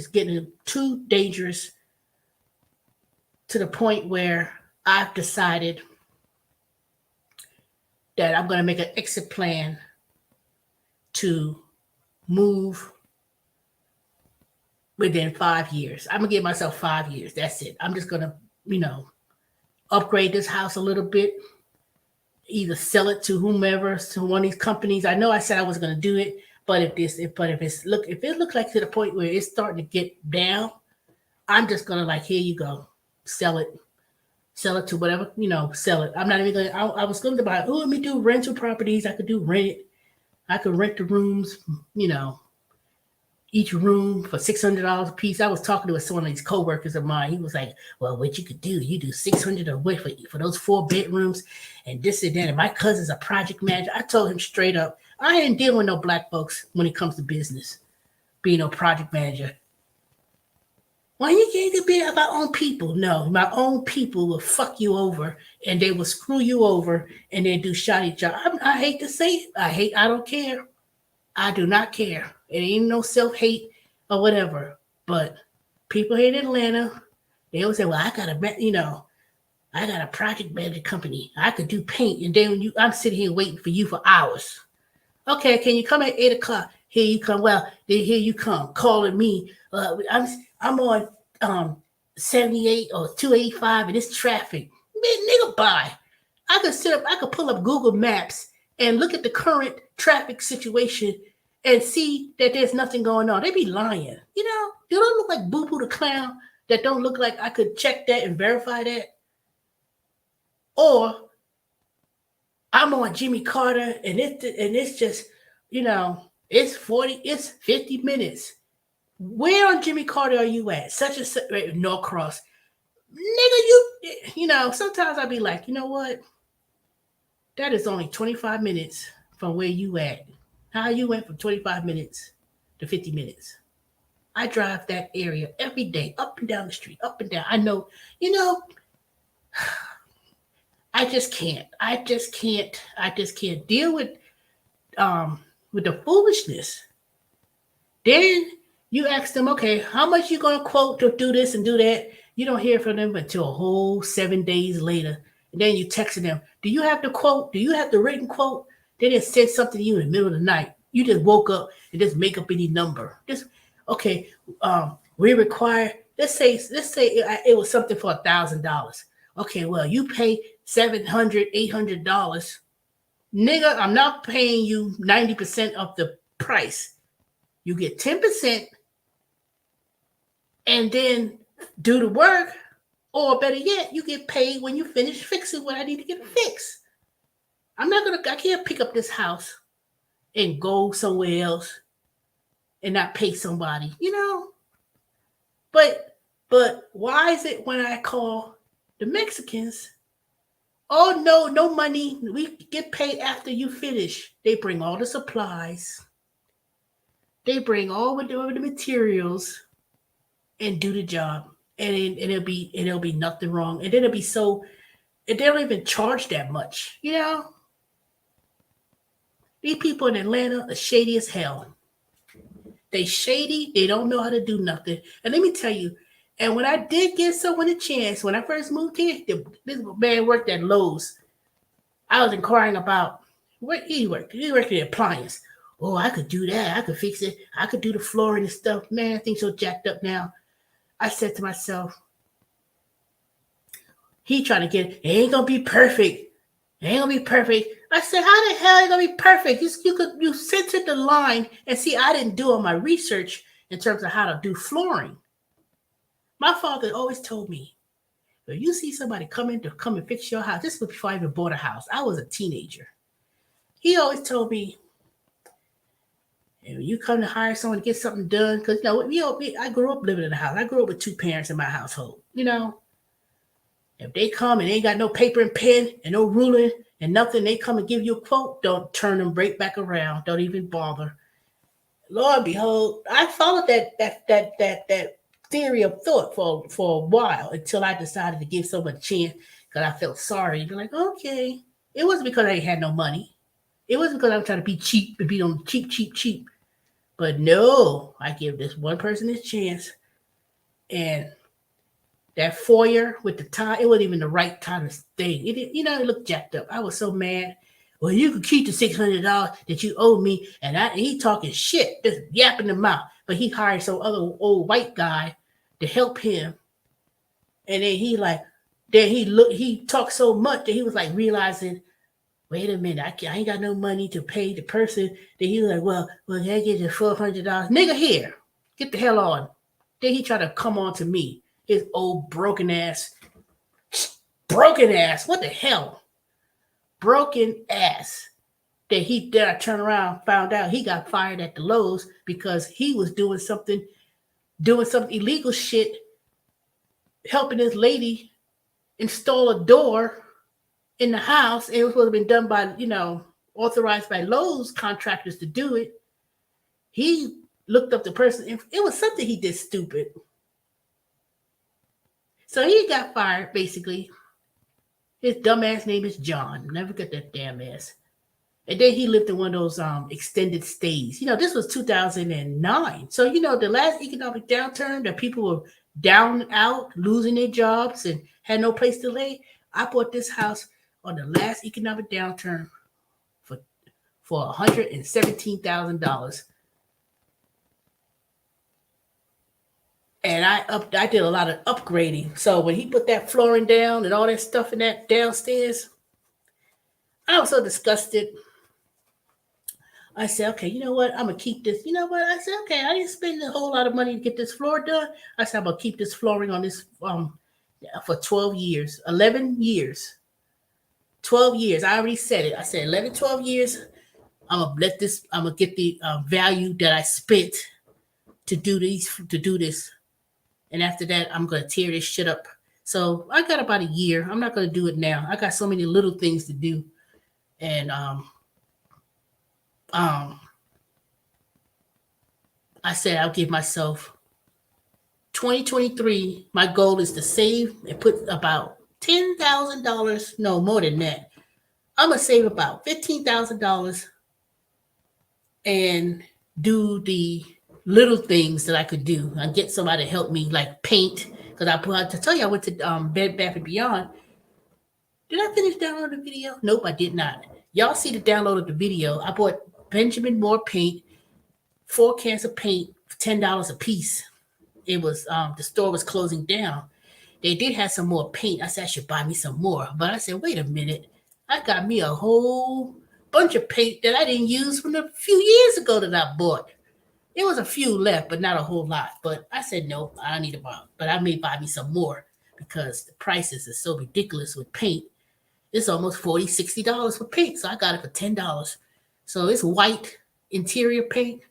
getting too dangerous to the point where I've decided that I'm going to make an exit plan to move within 5 years. I'm going to give myself 5 years. That's it. I'm just going to, upgrade this house a little bit, either sell it to whomever, to one of these companies. I know I said I was going to do it, but if it looks like to the point where it's starting to get down, I'm just going to here you go, sell it to whatever, sell it. I'm not even going to, I was going to buy, let me do rental properties. I could do rent. I could rent the rooms, each room for $600 a piece. I was talking to one of these coworkers of mine. He was like, well, what you could do, you do $600 a week for those 4 bedrooms and this and that. And my cousin's a project manager. I told him straight up, I ain't dealing with no black folks when it comes to business. being a project manager. Why you can't be of our own people? No, my own people will fuck you over and they will screw you over and they do shoddy job. I hate to say it. I don't care. I do not care. It ain't no self-hate or whatever. But people here in Atlanta, they always say, well, I got a project management company. I could do paint. And then I'm sitting here waiting for you for hours. Okay, can you come at 8 o'clock? Here you come. Well, then here you come calling me. I'm on 78 or 285 and it's traffic. Man, nigga, bye. I could pull up Google Maps and look at the current traffic situation and see that there's nothing going on. They be lying. You know, they don't look like Boo Boo the Clown. That don't look like I could check that and verify that. Or I'm on Jimmy Carter and it's just, it's 50 minutes. Where on Jimmy Carter are you at? Such and such, Norcross. Nigga, sometimes I'll be like, you know what? That is only 25 minutes from where you at. How you went from 25 minutes to 50 minutes. I drive that area every day, up and down the street, up and down. I know, I just can't. I just can't deal with the foolishness. Then you ask them, okay, how much you gonna quote to do this and do that? You don't hear from them until a whole 7 days later. And then you texting them, do you have the quote? Do you have the written quote? They just said something to you in the middle of the night. You just woke up and just make up any number. We require, let's say it was something for $1,000. Okay, well, you pay $700, $800. Nigga, I'm not paying you 90% of the price. You get 10% and then do the work, or better yet, you get paid when you finish fixing what I need to get fixed. I can't pick up this house and go somewhere else and not pay somebody, But why is it when I call the Mexicans, oh no money, we get paid after you finish. They bring all the supplies. They bring all the materials and do the job. And it'll be nothing wrong. And then it'll be and they don't even charge that much, These people in Atlanta are shady as hell. They shady. They don't know how to do nothing. And let me tell you, and when I did give someone a chance, when I first moved here, this man worked at Lowe's. I was inquiring about where he worked. He worked in appliance. Oh, I could do that. I could fix it. I could do the flooring and stuff. Man, things so jacked up now. I said to myself, he trying to get it. It ain't gonna be perfect. It ain't gonna be perfect. I said, how the hell is it gonna be perfect? You censored the line and see, I didn't do all my research in terms of how to do flooring. My father always told me, if you see somebody come and fix your house, this was before I even bought a house. I was a teenager. He always told me, if you come to hire someone to get something done, because I grew up living in a house. I grew up with two parents in my household. If they come and they ain't got no paper and pen and no ruler and nothing, they come and give you a quote, don't turn them right back around. Don't even bother. Lord behold, I followed that theory of thought for a while until I decided to give someone a chance because I felt sorry. Be like, okay. It wasn't because I ain't had no money. It wasn't because I'm trying to be cheap and be on cheap. But no, I give this one person this chance. And that foyer with the tie, it wasn't even the right time to stay. It looked jacked up. I was so mad. Well, you could keep the $600 that you owe me. And he talking shit, just yapping them out. But he hired some other old white guy to help him. And then he talked so much that he was like realizing, wait a minute, I ain't got no money to pay the person. Then he was like, well, can I get you $400? Nigga, here, get the hell on. Then he tried to come on to me. His old broken ass. What the hell? Broken ass. Then I turned around, found out he got fired at the Lowe's because he was doing some illegal shit, helping this lady install a door in the house. It was supposed to have been done by, authorized by Lowe's contractors to do it. He looked up the person. It was something he did stupid. So he got fired, basically. His dumbass name is John. Never get that damn ass. And then he lived in one of those extended stays. This was 2009. So, the last economic downturn that people were down and out, losing their jobs and had no place to lay. I bought this house on the last economic downturn for $117,000. And I did a lot of upgrading. So when he put that flooring down and all that stuff in that downstairs, I was so disgusted. I said, okay, you know what? I'm gonna keep this. You know what? I said, okay, I didn't spend a whole lot of money to get this floor done. I said, I'm gonna keep this flooring on this for 12 years, 11 years, 12 years. I already said it. I said 11, 12 years. I'm gonna get the value that I spent to do this. And after that, I'm going to tear this shit up. So I got about a year. I'm not going to do it now. I got so many little things to do. And I said I'll give myself 2023. My goal is to save and put about $10,000. No, more than that. I'm going to save about $15,000 and do the little things that I could do. I get somebody to help me, like paint. Because to tell you, I went to Bed Bath & Beyond. Did I finish downloading the video? Nope, I did not. Y'all see the download of the video. I bought Benjamin Moore paint, 4 cans of paint, for $10 a piece. It was the store was closing down. They did have some more paint. I said I should buy me some more. But I said, wait a minute. I got me a whole bunch of paint that I didn't use from a few years ago that I bought. There was a few left, but not a whole lot. But I said, no, I don't need to buy. But I may buy me some more because the prices are so ridiculous with paint. It's almost $40, $60 for paint. So I got it for $10. So it's white interior paint,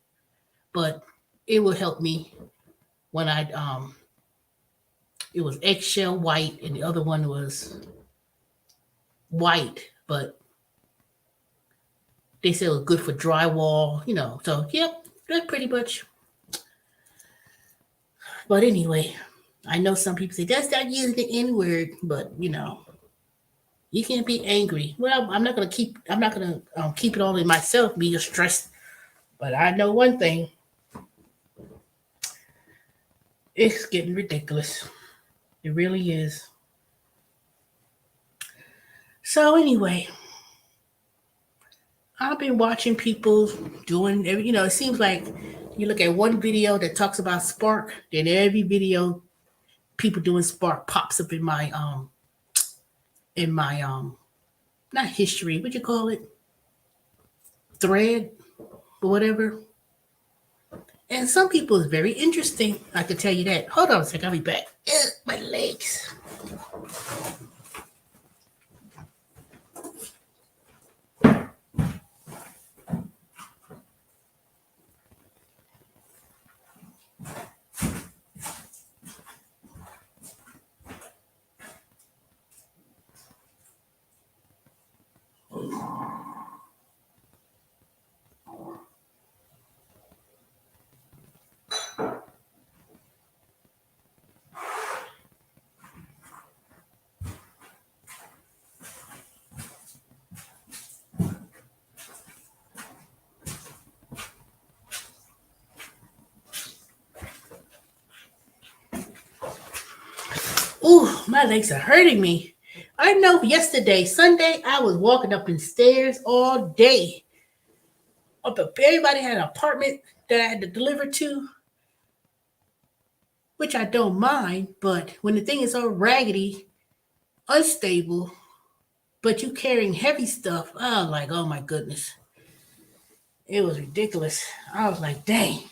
but it will help me when it was eggshell white and the other one was white, but they said it was good for drywall, So, yep, that's pretty much. But anyway, I know some people say, that's not using the N-word, but, you can't be angry. Well, I'm not going to keep it all in myself, be stressed. But I know one thing. It's getting ridiculous. It really is. So anyway, I've been watching people doing, it seems like you look at one video that talks about Spark, then every video people doing Spark pops up in my not history, what you call it? Thread or whatever. And some people is very interesting. I can tell you that. Hold on a second, I'll be back. Ugh, my legs. Ooh, my legs are hurting me. I know yesterday, Sunday, I was walking up in stairs all day. Everybody had an apartment that I had to deliver to, which I don't mind, but when the thing is all raggedy, unstable, but you carrying heavy stuff, I was like, oh my goodness. It was ridiculous. I was like, dang.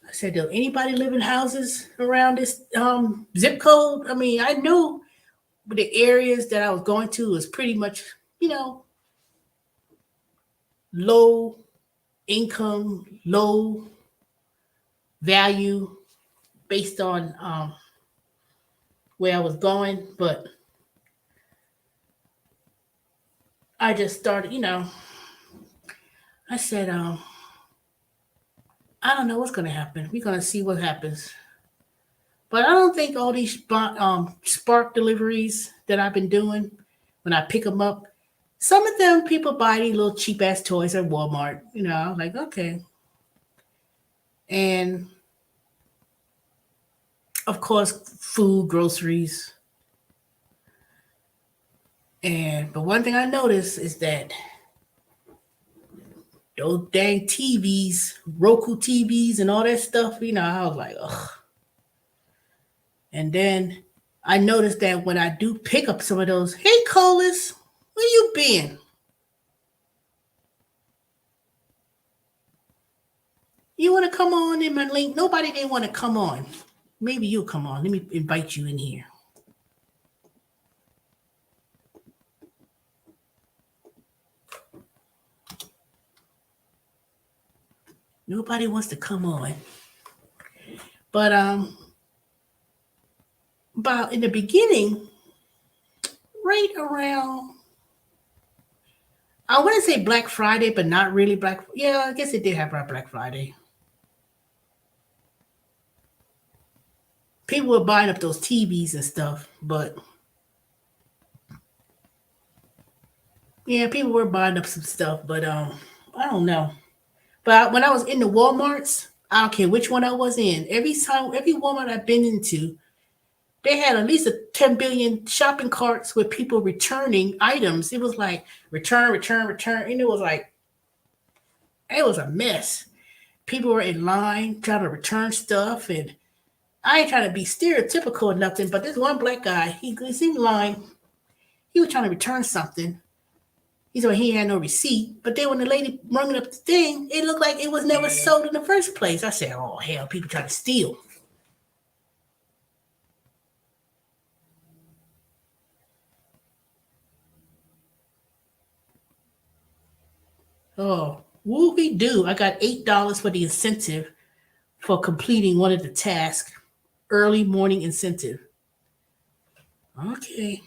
I said, do anybody live in houses around this zip code? I mean, I knew the areas that I was going to was pretty much, low income, low value based on where I was going. But I just started, I said, I don't know what's gonna happen. We're gonna see what happens. But I don't think all these Spark deliveries that I've been doing when I pick them up, some of them people buy these little cheap ass toys at Walmart. You know, I'm like, okay. And of course, food, groceries. But one thing I noticed is that those dang TVs, Roku TVs, and all that stuff, you know, I was like, ugh. And then I noticed that when I do pick up some of those, hey, Colas, where you been? You want to come on in my link? Nobody didn't want to come on. Maybe you'll come on. Let me invite you in here. Nobody wants to come on. But about in the beginning, right around, I want to say Black Friday, but not really Black. Yeah, I guess it did have Black Friday. People were buying up those TVs and stuff, but yeah, people were buying up some stuff, but I don't know. But when I was in the WalMarts, I don't care which one I was in. Every time, every Walmart I've been into, they had at least a 10 billion shopping carts with people returning items. It was like return, return, return, and it was a mess. People were in line trying to return stuff, and I ain't trying to be stereotypical or nothing, but this one black guy, he was in line. He was trying to return something. He said he had no receipt, but then when the lady rung up the thing, it looked like it was never sold in the first place. I said, "Oh hell, people trying to steal." Oh, whoopie do! I got $8 for the incentive for completing one of the tasks. Early morning incentive. Okay.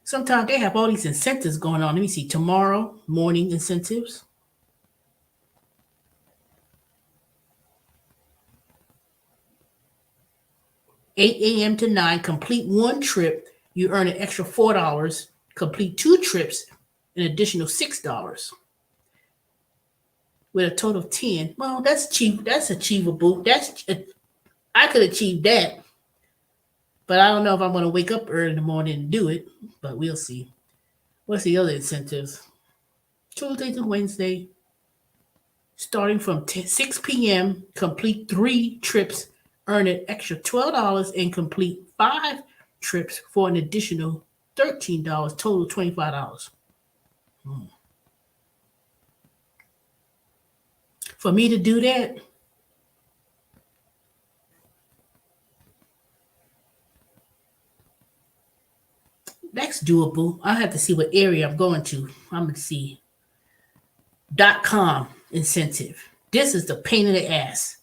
Sometimes they have all these incentives going on. Let me see. Tomorrow morning incentives. 8 a.m. to 9. Complete one trip. You earn an extra $4. Complete two trips, an additional $6. With a total of 10. Well, that's cheap. That's achievable. I could achieve that, but I don't know if I'm going to wake up early in the morning and do it. But we'll see. What's the other incentives? Tuesday to Wednesday, starting from 6 p.m. Complete three trips, earn an extra $12, and complete five trips for an additional $13. Total $25. For me to do that, that's doable. I have to see what area I'm going to. I'm gonna see. .com incentive. This is the pain in the ass.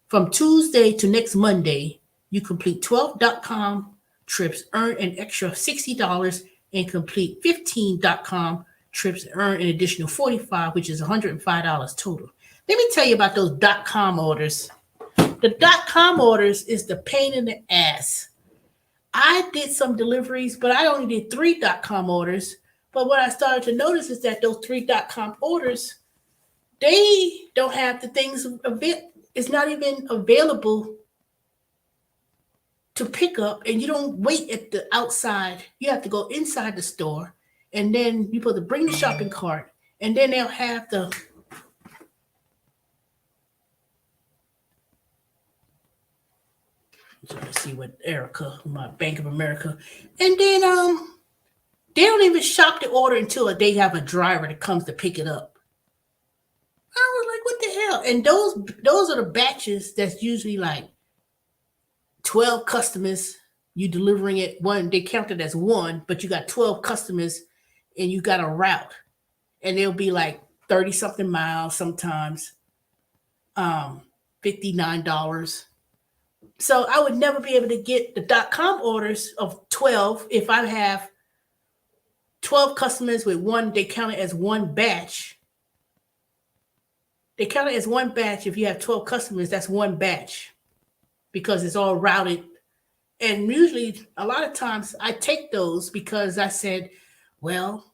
From Tuesday to next Monday, you complete 12 .com trips, earn an extra $60, and complete 15 .com trips, earn an additional 45, which is $105 total. Let me tell you about those .com orders. The .com orders is the pain in the ass. I did some deliveries, but I only did three .com orders. But what I started to notice is that those three .com orders, they don't have the things it's not even available to pick up, and you don't wait at the outside. You have to go inside the store, and then you put to bring the shopping cart, and then they'll have the. I'm trying to see what Erica, my Bank of America, and then they don't even shop the order until they have a driver that comes to pick it up. I was like, what the hell? And those are the batches that's usually like 12 customers. You delivering it one, they count it as one, but you got 12 customers and you got a route. And they'll be like 30 something miles sometimes, $59. So I would never be able to get the .com orders of 12 if I have 12 customers with one, they count it as one batch. They count it as one batch. If you have 12 customers, that's one batch because it's all routed. And usually, a lot of times, I take those because I said, well,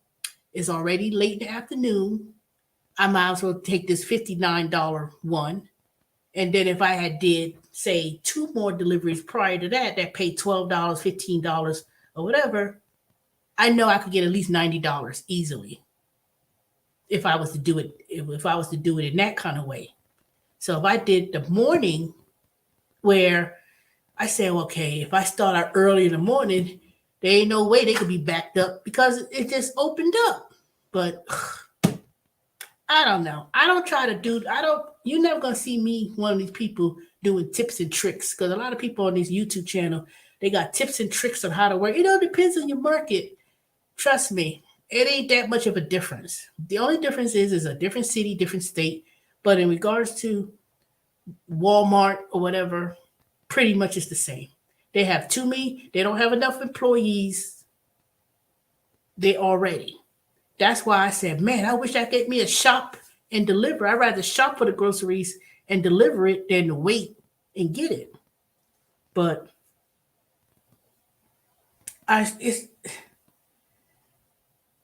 it's already late in the afternoon. I might as well take this $59 one. And then if I had did say two more deliveries prior to that, that paid $12, $15 or whatever, I know I could get at least $90 easily if I was to do it if I was to do it in that kind of way. So if I did the morning where I say, okay, if I start out early in the morning, there ain't no way they could be backed up because it just opened up. But I don't know. I don't try to do. I don't. You're never gonna see me one of these people doing tips and tricks because a lot of people on this YouTube channel they got tips and tricks on how to work. It depends on your market. Trust me, it ain't that much of a difference. The only difference is a different city, different state. But in regards to Walmart or whatever, pretty much it's the same. They have too many. They don't have enough employees. They already. That's why I said, man, I wish I could get me a shop and deliver. I'd rather shop for the groceries and deliver it than to wait and get it. But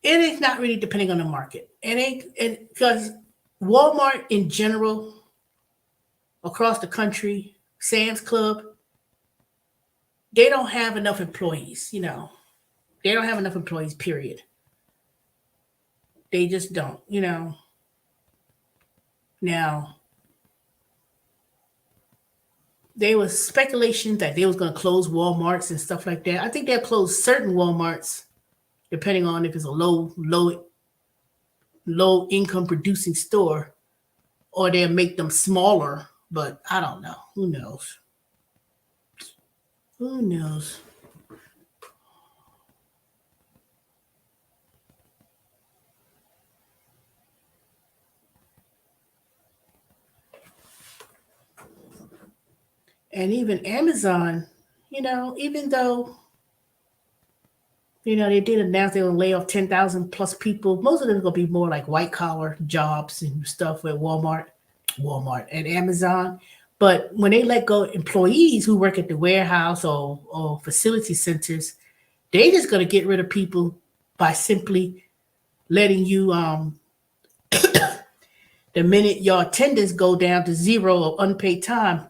it is not really depending on the market. It ain't because Walmart in general across the country, Sam's Club, they don't have enough employees. They don't have enough employees. Period. They just don't. Now there was speculation that they was going to close Walmarts and stuff like that. I think they'll close certain Walmarts depending on if it's a low income producing store, or they'll make them smaller. But I don't know. Who knows? Who knows? And even Amazon, even though they did announce they will lay off 10,000 plus people. Most of them are going to be more like white collar jobs and stuff at Walmart and Amazon. But when they let go employees who work at the warehouse or facility centers, they just going to get rid of people by simply letting you, the minute your attendance go down to zero of unpaid time,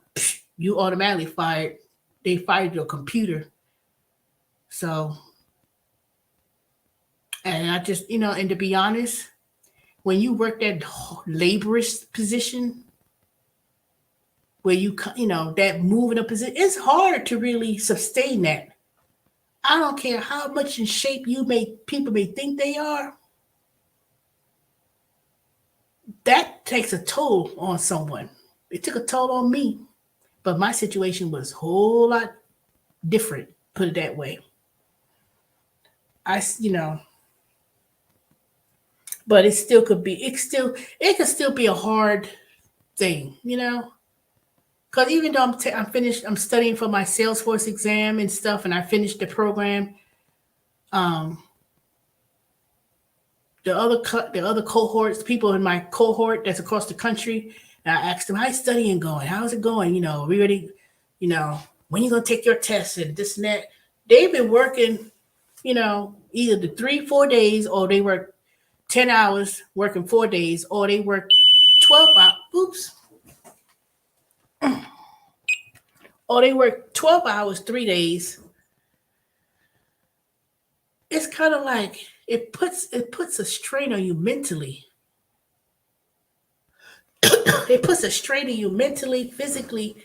you automatically fired. They fired your computer. So, and I just, and to be honest, when you work that laborious position where that moving a position, it's hard to really sustain that. I don't care how much in shape people may think they are. That takes a toll on someone. It took a toll on me, but my situation was a whole lot different. Put it that way. I, but it still could be. It could still be a hard thing, Because even though I'm finished, I'm studying for my Salesforce exam and stuff, and I finished the program. Um, the other cohorts, people in my cohort that's across the country, and I asked them, "How's studying going? How's it going? We ready? When you gonna take your tests and this and that?" They've been working, either the 3-4 days, or they work 10 hours working 4 days, or they work 12 hours. Oops. Or they work 12 hours, 3 days. It's kind of like it puts a strain on you mentally. It puts a strain on you mentally, physically,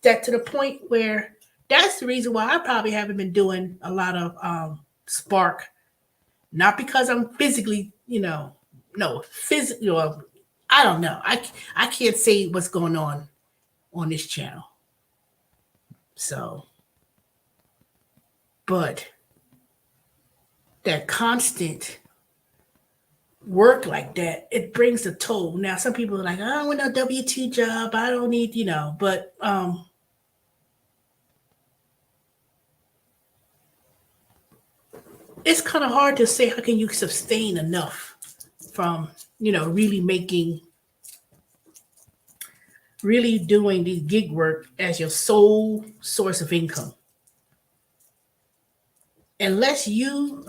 that to the point where that's the reason why I probably haven't been doing a lot of Spark. Not because I'm physically, no, physically, I don't know. I can't say what's going on this channel. So, but that constant work like that, it brings a toll. Now, some people are like, I don't want no W-2 job. I don't need, but it's kind of hard to say how can you sustain enough from, really making really doing the gig work as your sole source of income. Unless you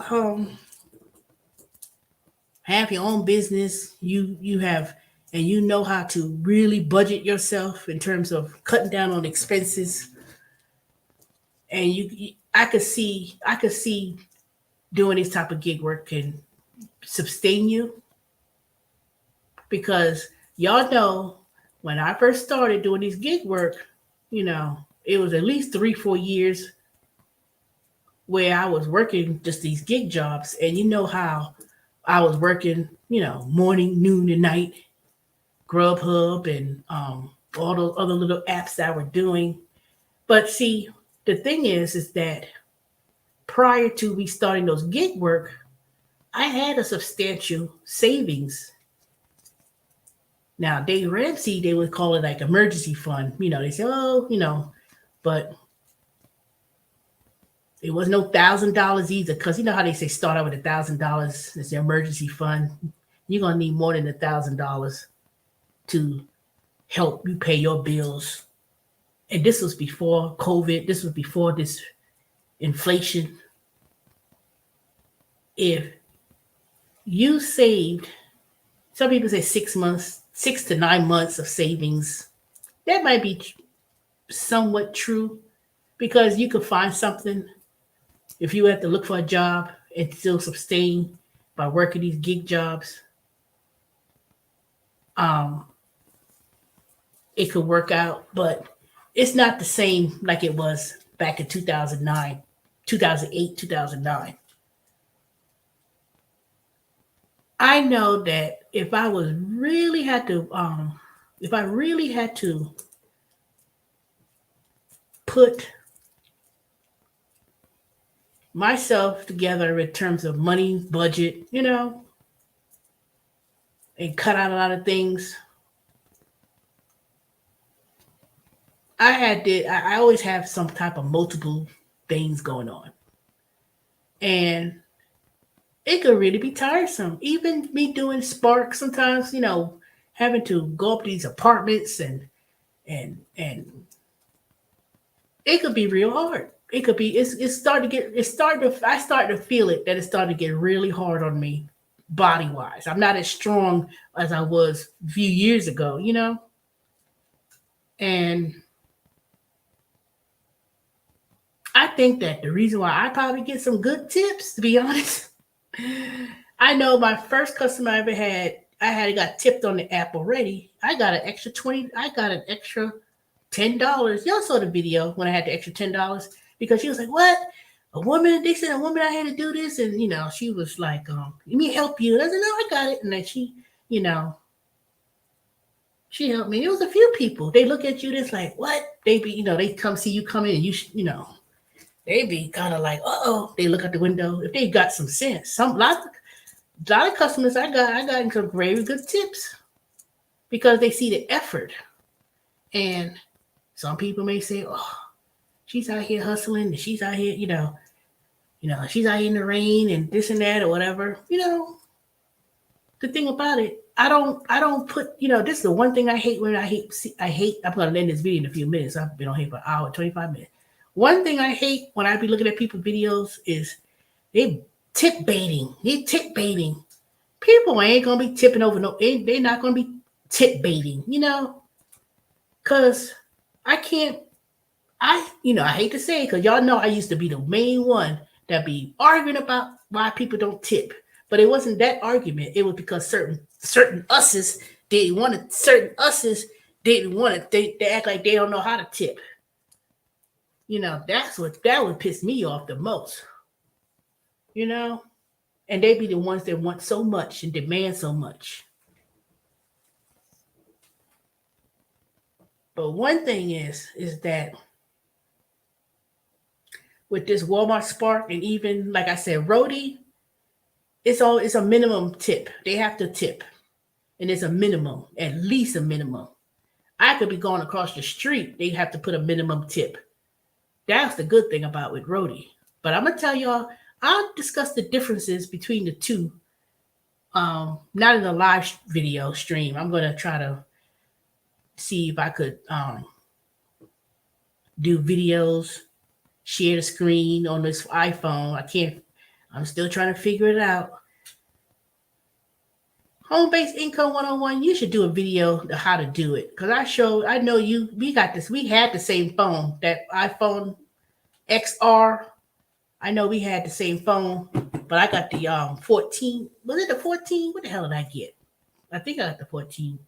have your own business, you have and you know how to really budget yourself in terms of cutting down on expenses. And I could see doing this type of gig work can sustain you because y'all know when I first started doing this gig work, it was at least 3-4 years where I was working just these gig jobs. And you know how I was working, morning, noon, and night, Grubhub and all those other little apps that I were doing. But see, the thing is that prior to me starting those gig work, I had a substantial savings. Now, Dave Ramsey, they would call it like emergency fund. They say, oh, but it was no $1,000 either, because you know how they say start out with $1,000 as the emergency fund. You're gonna need more than $1,000 to help you pay your bills. And this was before COVID. This was before this inflation. If you saved, some people say 6 months, 6 to 9 months of savings, that might be somewhat true because you could find something if you have to look for a job and still sustain by working these gig jobs. It could work out, but it's not the same like it was back in 2009, 2008, 2009. I know that if I really had to put myself together in terms of money, budget, and cut out a lot of things, I always have some type of multiple things going on. And it could really be tiresome. Even me doing Spark sometimes, having to go up to these apartments and it could be real hard. It could be I started to feel it that it started to get really hard on me body wise. I'm not as strong as I was a few years ago, and I think that the reason why I probably get some good tips, to be honest, I know my first customer I ever had, I had got tipped on the app already. I got an extra 20, I got an extra $10. Y'all saw the video when I had the extra $10 because she was like, what? They said a woman I had to do this. And, she was like, let me help you. And I said, no, I got it. And then you know, she helped me. It was a few people. They look at you, it's like, what? They be, they come see you come in and they be kind of like, uh-oh. They look out the window. If they got some sense. A lot of customers I got some very good tips because they see the effort. And some people may say, oh, she's out here hustling and she's out here, she's out here in the rain and this and that or whatever. The thing about it, I don't put, this is the one thing I hate I'm going to end this video in a few minutes. I've been on here for an hour, 25 minutes. One thing I hate when I be looking at people's videos is they tip baiting. People ain't going to be tipping over they're not going to be tip baiting, because I hate to say it because y'all know I used to be the main one that be arguing about why people don't tip. But it wasn't that argument. It was because certain us's didn't want to. They act like they don't know how to tip. That would piss me off the most. And they be the ones that want so much and demand so much. But one thing is that with this Walmart Spark and even like I said, Roadie, it's a minimum tip. They have to tip. And it's a minimum, at least a minimum. I could be going across the street. They have to put a minimum tip. That's the good thing about with Roadie. But I'm going to tell y'all, I'll discuss the differences between the two. Not in a live video stream. I'm going to try to see if I could do videos, share the screen on this iPhone. I can't. I'm still trying to figure it out. Home-based income 101. You should do a video of how to do it because I know you. We got this. We had the same phone, that iPhone XR. I know we had the same phone, but I got the 14. Was it the 14? What the hell did I get? I think I got the 14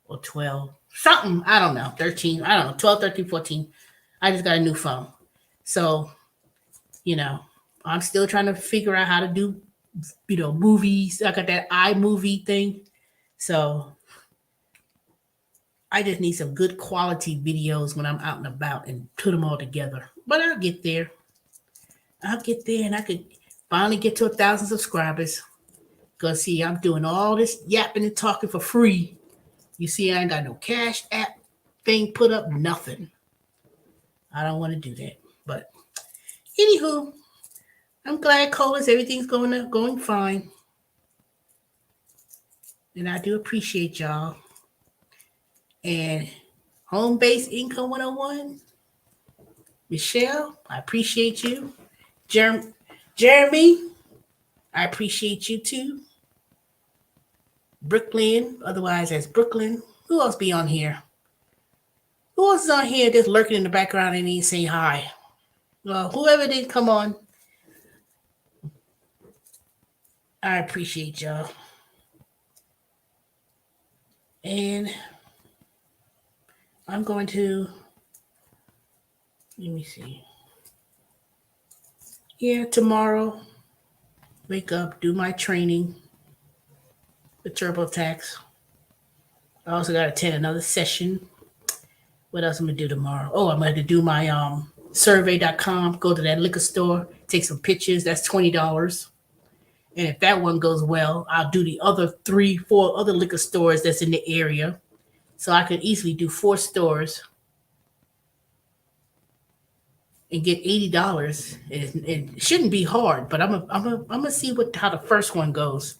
or 12. Something. I don't know. 13. I don't know. 12, 13, 14. I just got a new phone. So, I'm still trying to figure out how to do, movies. I got that iMovie thing. So I just need some good quality videos when I'm out and about and put them all together. But I'll get there. And I could finally get to 1,000 subscribers. Because, see, I'm doing all this yapping and talking for free. You see, I ain't got no Cash App thing put up, nothing. I don't want to do that. But, anywho, I'm glad, Colas, everything's going fine. And I do appreciate y'all. And Home-Based Income 101, Michelle, I appreciate you. Jeremy, I appreciate you too. Brooklyn, otherwise as Brooklyn. Who else be on here? Who else is on here just lurking in the background and ain't saying hi? Well, whoever did come on, I appreciate y'all. And I'm going to, let me see. Yeah, tomorrow, wake up, do my training, the TurboTax. I also got to attend another session. What else I'm going to do tomorrow? Oh, I'm going to do my survey.com, go to that liquor store, take some pictures. That's $20. And if that one goes well, I'll do the other 3-4 other liquor stores that's in the area. So I could easily do 4 stores and get $80. It shouldn't be hard, but I'm gonna see how the first one goes.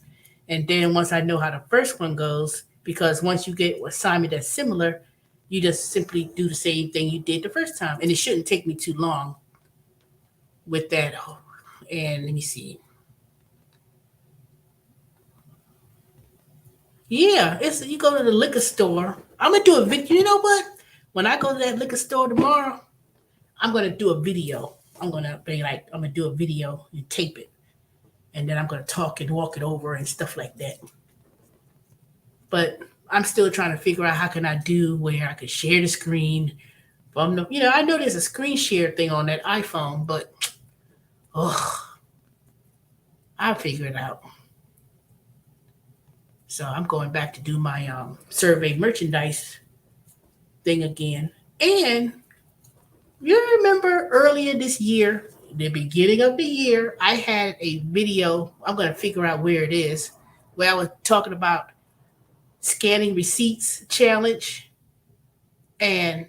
And then once I know how the first one goes, because once you get an assignment that's similar, you just simply do the same thing you did the first time. And it shouldn't take me too long with that. And let me see. Yeah, you go to the liquor store. I'm gonna do a video. You know what? When I go to that liquor store tomorrow, I'm gonna do a video. I'm gonna do a video and tape it, and then I'm gonna talk and walk it over and stuff like that. But I'm still trying to figure out how can I do where I could share the screen. I know there's a screen share thing on that iPhone, but I'll figure it out. So I'm going back to do my survey merchandise thing again. And you remember earlier this year, the beginning of the year, I had a video. I'm going to figure out where it is, where I was talking about scanning receipts challenge and,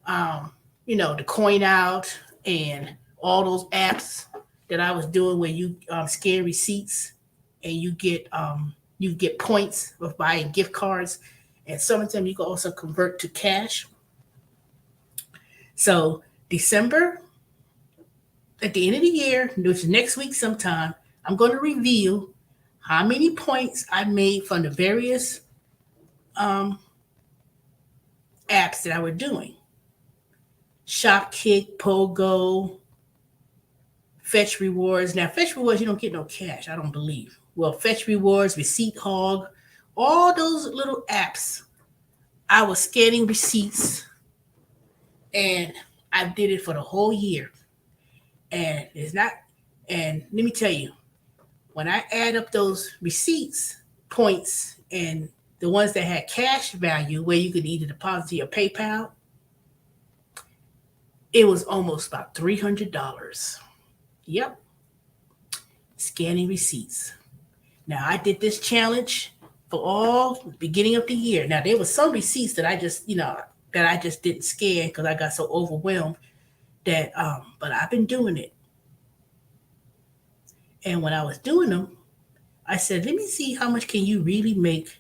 the coin out and all those apps that I was doing where you scan receipts and you get points of buying gift cards. And some of them you can also convert to cash. So December, at the end of the year, which is next week sometime, I'm going to reveal how many points I made from the various apps that I were doing. Shopkick, Pogo, Fetch Rewards. Now, Fetch Rewards, you don't get no cash, I don't believe. Well, Fetch Rewards, Receipt Hog, all those little apps, I was scanning receipts, and I did it for the whole year. And let me tell you, when I add up those receipts, points, and the ones that had cash value where you could either deposit to your PayPal, it was almost about $300. Yep. Scanning receipts. Now, I did this challenge for all the beginning of the year. Now, there were some receipts that I just didn't scan because I got so overwhelmed that, but I've been doing it. And when I was doing them, I said, let me see how much can you really make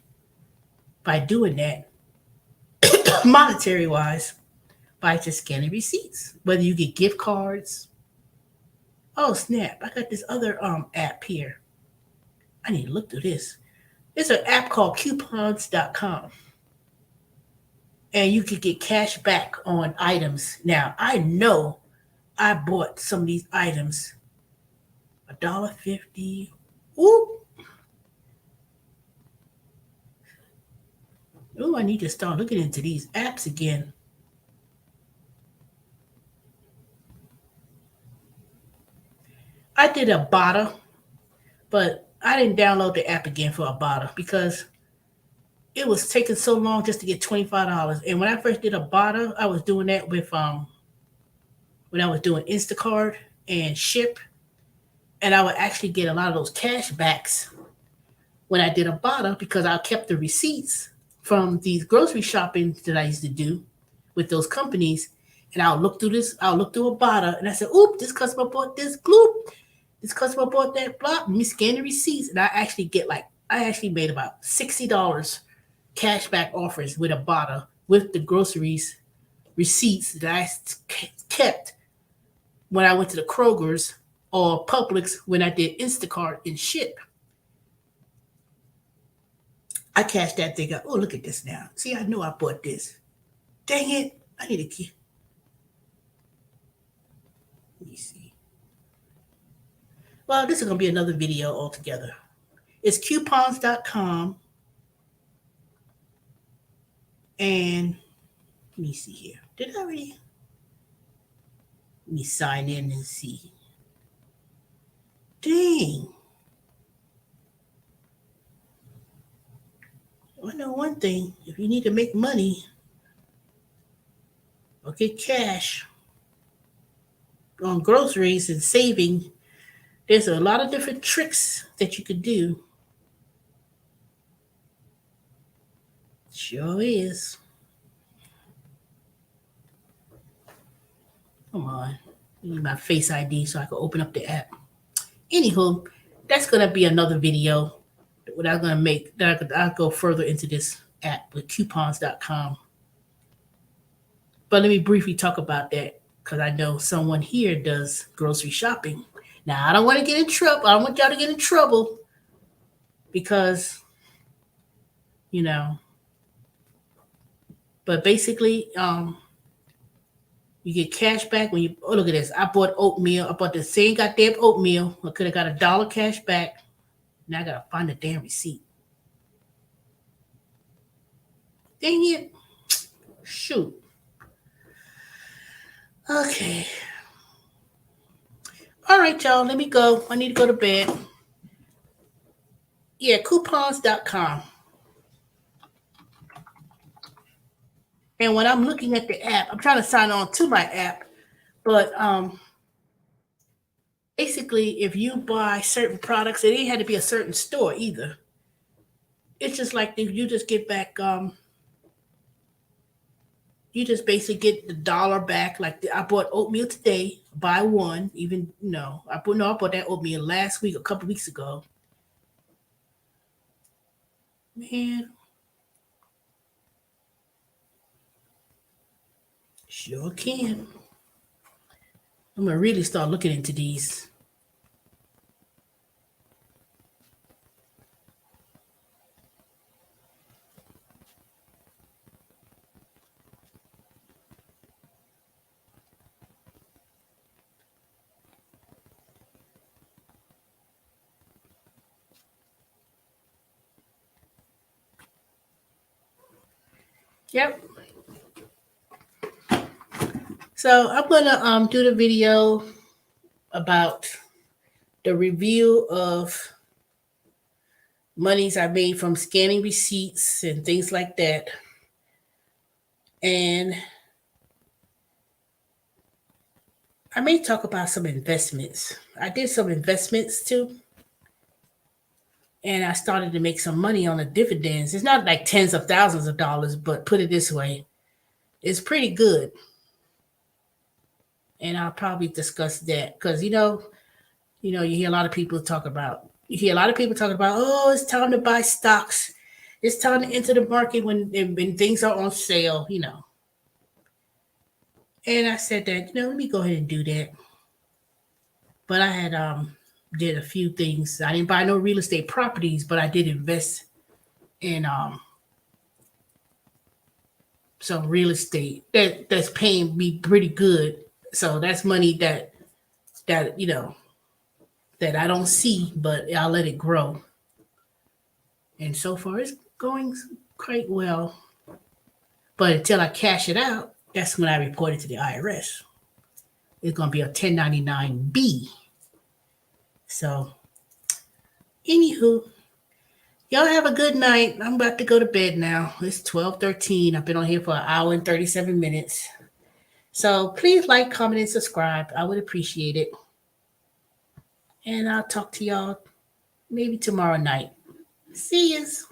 by doing that, monetary wise, by just scanning receipts. Whether you get gift cards. Oh snap! I got this other app here. I need to look through this. There's an app called coupons.com, and you could get cash back on items. Now I know I bought some of these items $1.50. Ooh, ooh! I need to start looking into these apps again. I did a Bada, but I didn't download the app again for a Bada because it was taking so long just to get $25. And when I first did a Bada, I was doing that with when I was doing Instacart and Ship, and I would actually get a lot of those cash backs when I did a Bada because I kept the receipts from these grocery shopping that I used to do with those companies. And I'll look through a Bada and I said, oop, this customer bought this gloop. This customer bought that block. Let me scan the receipts. And I actually made about $60 cashback offers with a Bada with the groceries receipts that I kept when I went to the Kroger's or Publix when I did Instacart and Ship. I cashed that thing out. Oh, look at this now. See, I know I bought this. Dang it. I need to keep. Let me see. Well, this is going to be another video altogether. It's coupons.com. And let me see here. Did I already? Let me sign in and see. Dang. I know one thing. If you need to make money or get cash on groceries and saving, there's a lot of different tricks that you could do. Sure is. Come on. I need my Face ID so I can open up the app. Anywho, that's going to be another video that I'm going to make. I'll go further into this app with coupons.com. But let me briefly talk about that because I know someone here does grocery shopping. Now, I don't want to get in trouble. I don't want y'all to get in trouble because, but basically, you get cash back when you, oh, look at this. I bought oatmeal. I bought the same goddamn oatmeal. I could have got $1 cash back. Now I got to find the damn receipt. Dang it. Shoot. Okay. All right, y'all. Let me go. I need to go to bed. Yeah, coupons.com. And when I'm looking at the app, I'm trying to sign on to my app, but basically, if you buy certain products, it ain't had to be a certain store either. It's just like if you just get back, you just basically get the dollar back. Like I bought oatmeal today, buy one. Even I bought that oatmeal last week, a couple weeks ago. Man, sure can. I'm gonna really start looking into these. Yep. So I'm gonna do the video about the review of monies I made from scanning receipts and things like that. And I may talk about some investments. I did some investments too. And I started to make some money on the dividends. It's not like tens of thousands of dollars, but put it this way, it's pretty good. And I'll probably discuss that because you hear a lot of people talking about, oh, it's time to buy stocks. It's time to enter the market when things are on sale, you know. And I said that, let me go ahead and do that. But I had did a few things. I didn't buy no real estate properties, but I did invest in some real estate that's paying me pretty good. So that's money that that I don't see, but I'll let it grow. And so far, it's going quite well. But until I cash it out, that's when I report it to the IRS. It's going to be a 1099B. So, anywho, y'all have a good night. I'm about to go to bed now. It's 12:13. I've been on here for an hour and 37 minutes. So please like, comment, and subscribe. I would appreciate it. And I'll talk to y'all maybe tomorrow night. See yous.